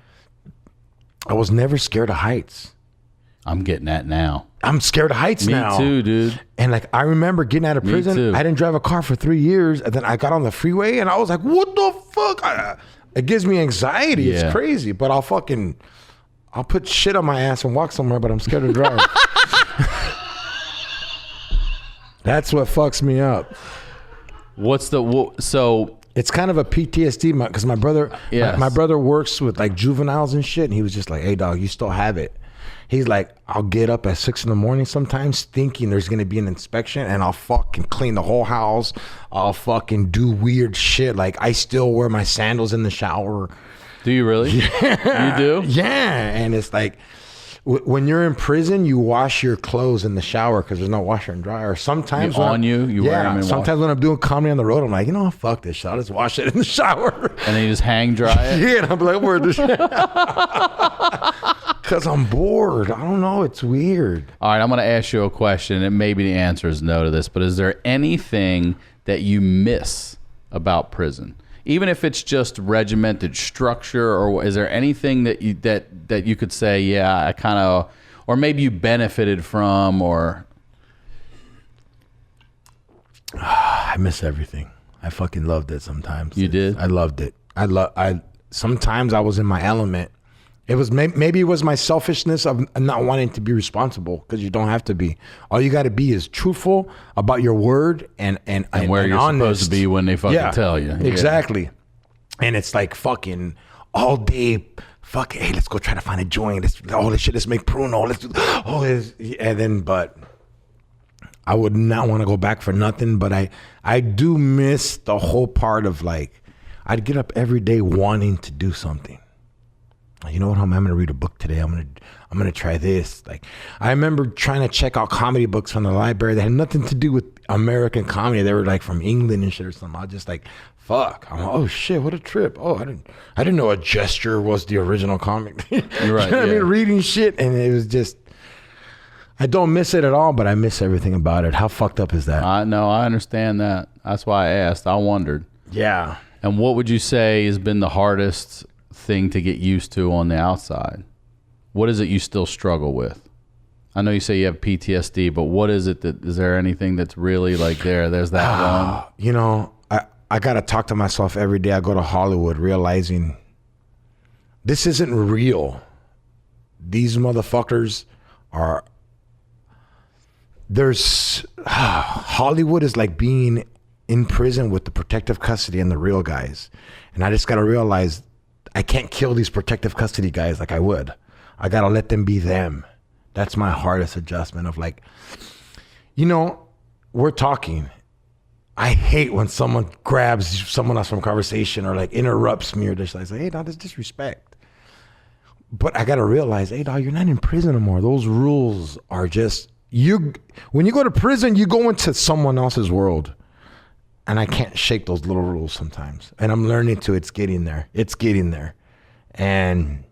I was never scared of heights. I'm getting that now. I'm scared of heights now. Me too, dude. And like, I remember getting out of prison. Me too. I didn't drive a car for 3 years. And then I got on the freeway and I was like, what the fuck? It gives me anxiety. Yeah. It's crazy. But I'll put shit on my ass and walk somewhere, but I'm scared to drive. That's what fucks me up. So it's kind of a PTSD because my brother, my brother works with like juveniles and shit, and he was just like, "Hey, dog, you still have it." He's like, "I'll get up at 6 a.m. sometimes, thinking there's gonna be an inspection, and I'll fucking clean the whole house. I'll fucking do weird shit. Like I still wear my sandals in the shower." Do you really? Yeah. You do? Yeah, and it's like, when you're in prison, you wash your clothes in the shower because there's no washer and dryer. Sometimes wear them in sometimes when I'm doing comedy on the road, I'm like, you know, fuck this shit. I'll just wash it in the shower. And then you just hang dry it? Yeah, and I'm like, where this shit? Because I'm bored. I don't know. It's weird. All right, I'm going to ask you a question, and maybe the answer is no to this, but is there anything that you miss about prison? even if it's just regimented structure, or is there anything that you could say, yeah, I kind of, or maybe you benefited from, or? I miss everything. I fucking loved it sometimes. You did? I loved it. Sometimes I was in my element. It was maybe it was my selfishness of not wanting to be responsible, because you don't have to be. All you got to be is truthful about your word and where you're honest. Supposed to be when they fucking tell you. Exactly. Yeah. And it's like fucking all day. Fuck, hey, let's go try to find a joint. Let's shit. Let's make pruno. Let's do. And then, but I would not want to go back for nothing. But I do miss the whole part of like, I'd get up every day wanting to do something. You know what? I'm gonna read a book today. I'm gonna try this. Like, I remember trying to check out comedy books from the library that had nothing to do with American comedy. They were like from England and shit or something. I was just like, fuck. I'm like, oh shit, what a trip. Oh, I didn't know A Gesture was the original comic. You're right. You know what I mean? Reading shit, and it was just, I don't miss it at all, but I miss everything about it. How fucked up is that? I know. I understand that. That's why I asked. I wondered. Yeah. And what would you say has been the hardest thing to get used to on the outside? What is it you still struggle with? I know you say you have PTSD, but what is it is there anything that's really like there's that one? You know, I got to talk to myself every day I go to Hollywood, realizing this isn't real. These motherfuckers Hollywood is like being in prison with the protective custody and the real guys. And I just got to realize I can't kill these protective custody guys like I would. I got to let them be them. That's my hardest adjustment of like, you know, we're talking. I hate when someone grabs someone else from conversation or like interrupts me or just like, hey, dog, that's disrespect. But I got to realize, hey, dog, you're not in prison anymore. Those rules are just, when you go to prison, you go into someone else's world. And I can't shake those little rules sometimes. And I'm learning to, it's getting there. It's getting there. And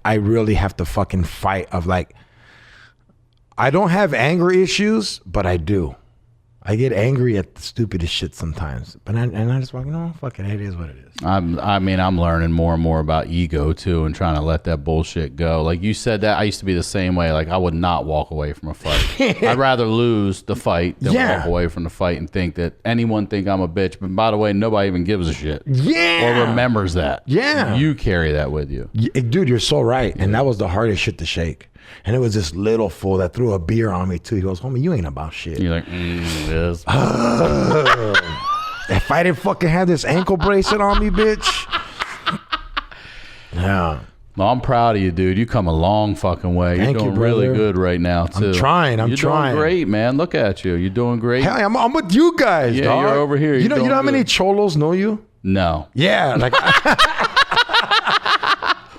I really have to fucking fight of like, I don't have anger issues, but I do. I get angry at the stupidest shit sometimes. But I just like, no, fuck it, it is what it is. I'm learning more and more about ego too, and trying to let that bullshit go. Like you said that, I used to be the same way. Like I would not walk away from a fight. I'd rather lose the fight than walk away from the fight and think that anyone think I'm a bitch. But by the way, nobody even gives a shit. Yeah. Or remembers that. Yeah. You carry that with you. Dude, you're so right. And that was the hardest shit to shake. And it was this little fool that threw a beer on me too. He goes, homie, you ain't about shit. You're like, yes. If I didn't fucking have this ankle bracelet on me, bitch. Yeah. Well, I'm proud of you, dude. You come a long fucking way. You're doing really good right now, too. I'm trying. You're doing great, man. Look at you. You're doing great. Hey, I'm with you guys, yeah, dog. You're over here. You know how many cholos know you? No. Yeah. Like,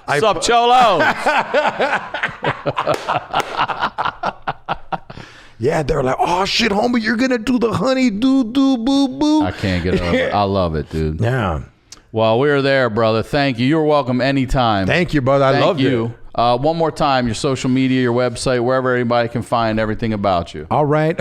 what's up, cholos? Yeah, they're like, oh shit, homie, you're gonna do the HoneyDew, boo, boo. I can't get over it. I love it, dude. Yeah. Well, we're there, brother. Thank you. You're welcome anytime. Thank you, brother. I love you. One more time, your social media, your website, wherever anybody can find everything about you. All right.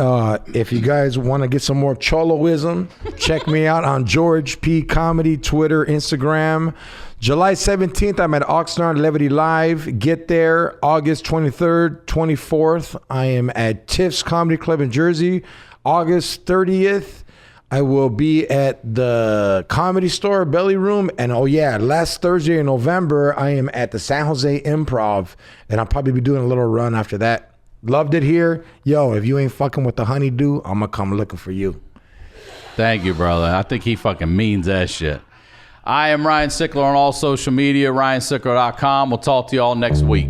If you guys want to get some more choloism, check me out on George P. Comedy, Twitter, Instagram. July 17th, I'm at Oxnard Levity Live. Get there. August 23rd, 24th, I am at Tiff's Comedy Club in Jersey. August 30th, I will be at the Comedy Store, Belly Room. And oh yeah, last Thursday in November, I am at the San Jose Improv. And I'll probably be doing a little run after that. Loved it here. Yo, if you ain't fucking with the HoneyDew, I'm going to come looking for you. Thank you, brother. I think he fucking means that shit. I am Ryan Sickler on all social media, ryansickler.com. We'll talk to you all next week.